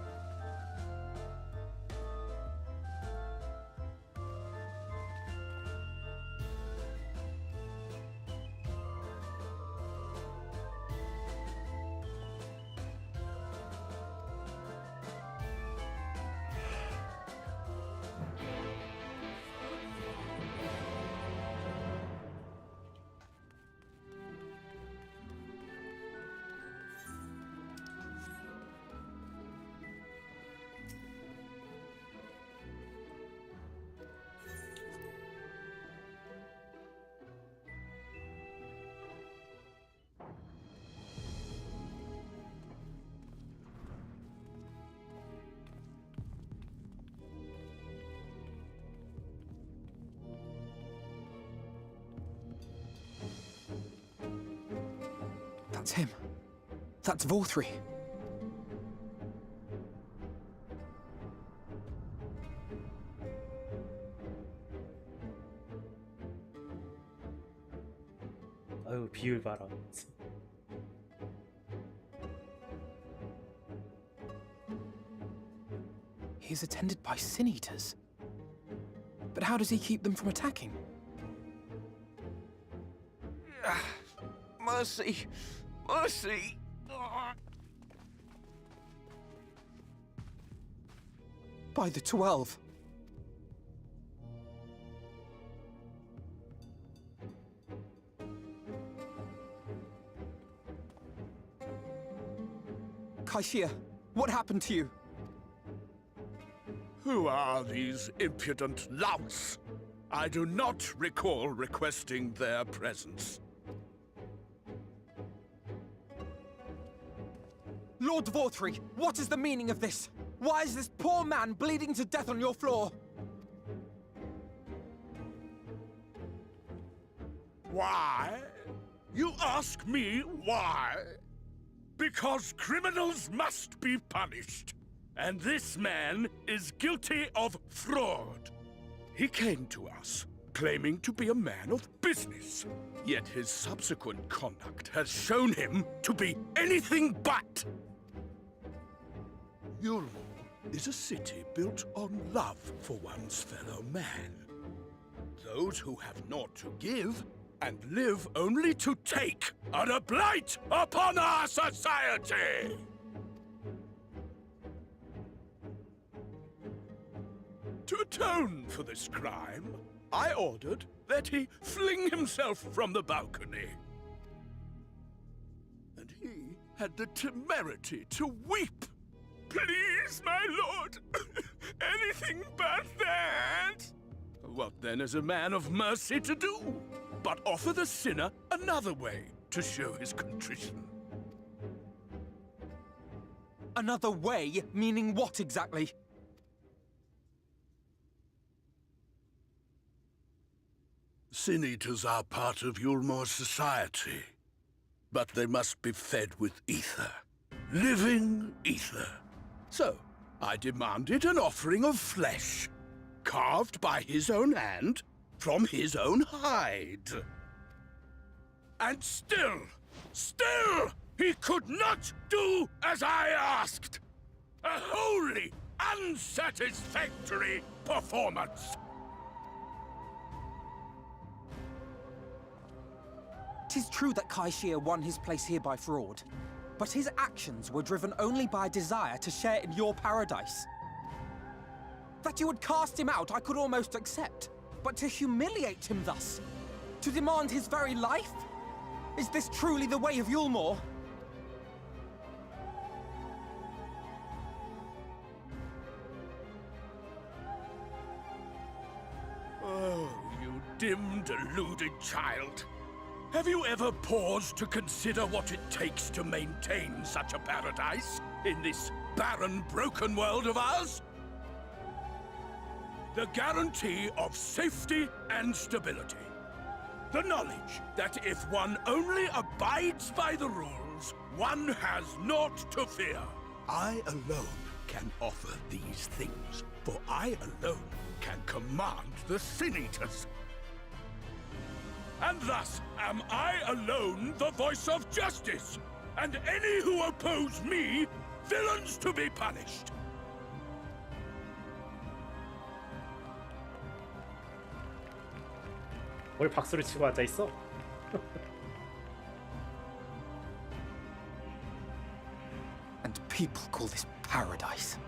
It's him. That's Vorthri. 아유, 비율 봐라. He is attended by sin eaters. But how does he keep them from attacking? Mercy! Mercy! By the 12. Kaishia, what happened to you? Who are these impudent louts? I do not recall requesting their presence. Lord Vorthri, what is the meaning of this? Why is this poor man bleeding to death on your floor? Why? You ask me why? Because criminals must be punished. And this man is guilty of fraud. He came to us, claiming to be a man of business. Yet his subsequent conduct has shown him to be anything but. Yulmore is a city built on love for one's fellow man. Those who have naught to give and live only to take are a blight upon our society! To atone for this crime, I ordered that he fling himself from the balcony. And he had the temerity to weep. Please, my lord, anything but that! What then is a man of mercy to do? But offer the sinner another way to show his contrition. Another way? Meaning what exactly? Sin eaters are part of Yulmore's society, but they must be fed with ether. Living ether. So, I demanded an offering of flesh, carved by his own hand, from his own hide. And still, he could not do as I asked. A wholly unsatisfactory performance. 'Tis true that Kaishia won his place here by fraud, but his actions were driven only by a desire to share in your paradise. That you would cast him out I could almost accept, but to humiliate him thus, to demand his very life? Is this truly the way of Yulmore? Oh, you dim, deluded child. Have you ever paused to consider what it takes to maintain such a paradise in this barren, broken world of ours? The guarantee of safety and stability. The knowledge that if one only abides by the rules, one has naught to fear. I alone can offer these things, for I alone can command the Sin Eaters. And thus am I alone the voice of justice, and any who oppose me, villains to be punished. 뭘 박수를 치고 앉아 있어? And people call this paradise.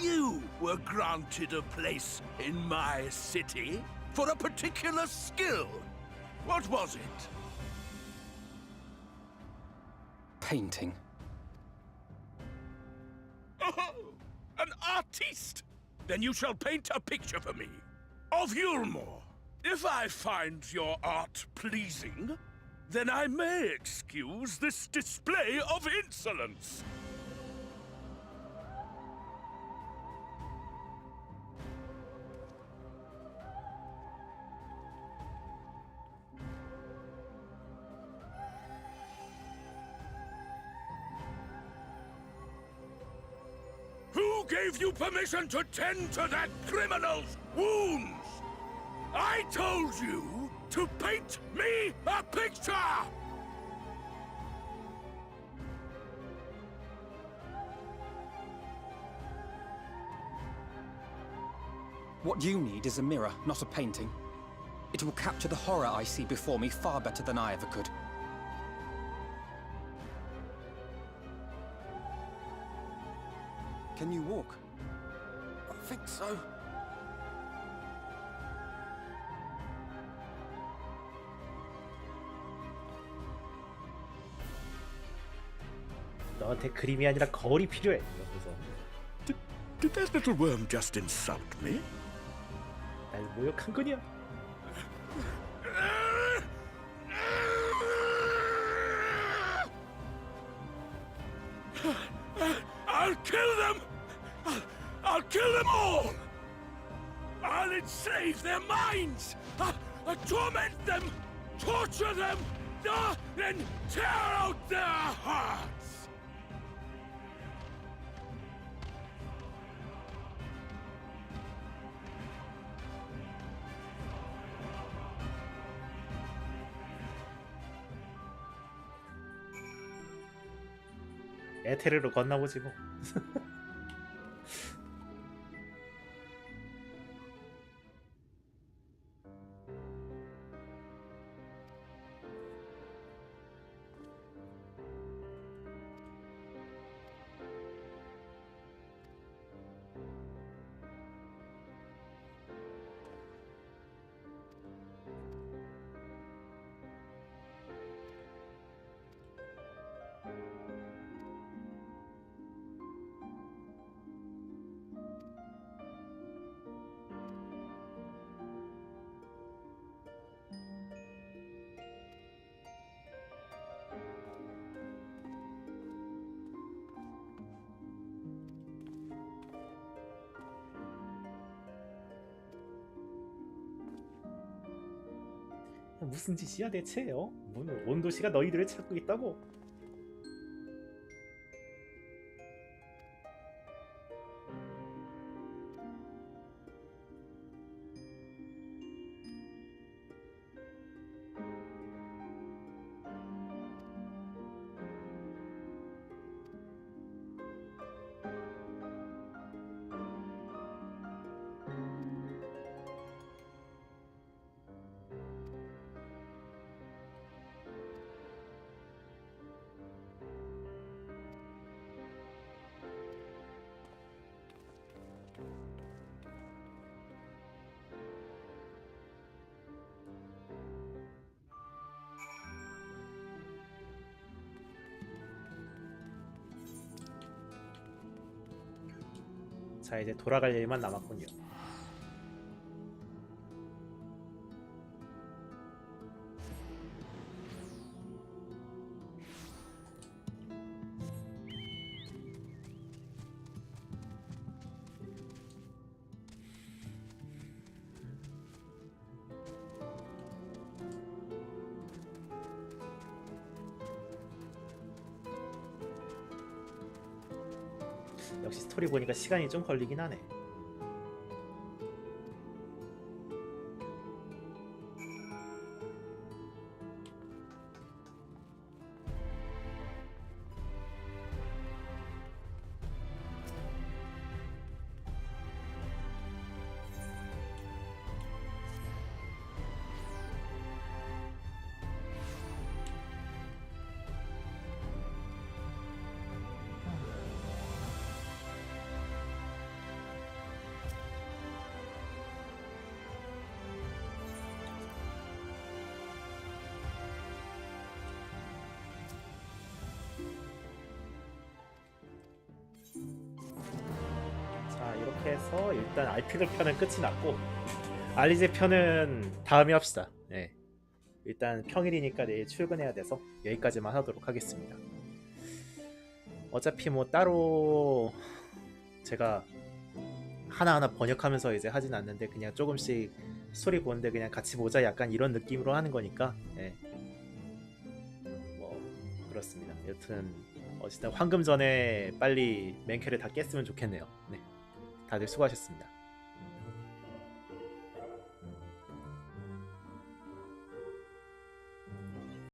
You were granted a place in my city for a particular skill. What was it? Painting. Oh, an artiste! Then you shall paint a picture for me of Yulmore. If I find your art pleasing, then I may excuse this display of insolence. gave you permission to tend to that criminal's wounds? I told you to paint me a picture! What you need is a mirror, not a painting. It will capture the horror I see before me far better than I ever could. Can you walk? I think so. 너한테 그림이 아니라 거울이 필요해. 이러면서 Did that little worm just insult me? 날 모욕한 거냐? I'll kill them! I'll kill them all! I'll enslave their minds! I'll torment them! Torture them! Then tear out their hearts! 에테르로 건너보지 뭐. 무슨 짓이야 대체? 온도시가 너희들을 찾고 있다고? 자, 이제 돌아갈 일만 남았군요. 역시 스토리 보니까 시간이 좀 걸리긴 하네. 이렇게 해서 일단 알피글 편은 끝이 났고 알리제 편은 다음에 합시다. 네. 일단 평일이니까 내일 출근해야 돼서 여기까지만 하도록 하겠습니다. 어차피 뭐 따로 제가 하나하나 번역하면서 이제 하진 않는데 그냥 조금씩 스토리 보는데 그냥 같이 보자 약간 이런 느낌으로 하는 거니까 네. 뭐 그렇습니다. 여튼 어쨌든 황금 전에 빨리 맨캐를 다 깼으면 좋겠네요. 네, 다들 수고하셨습니다.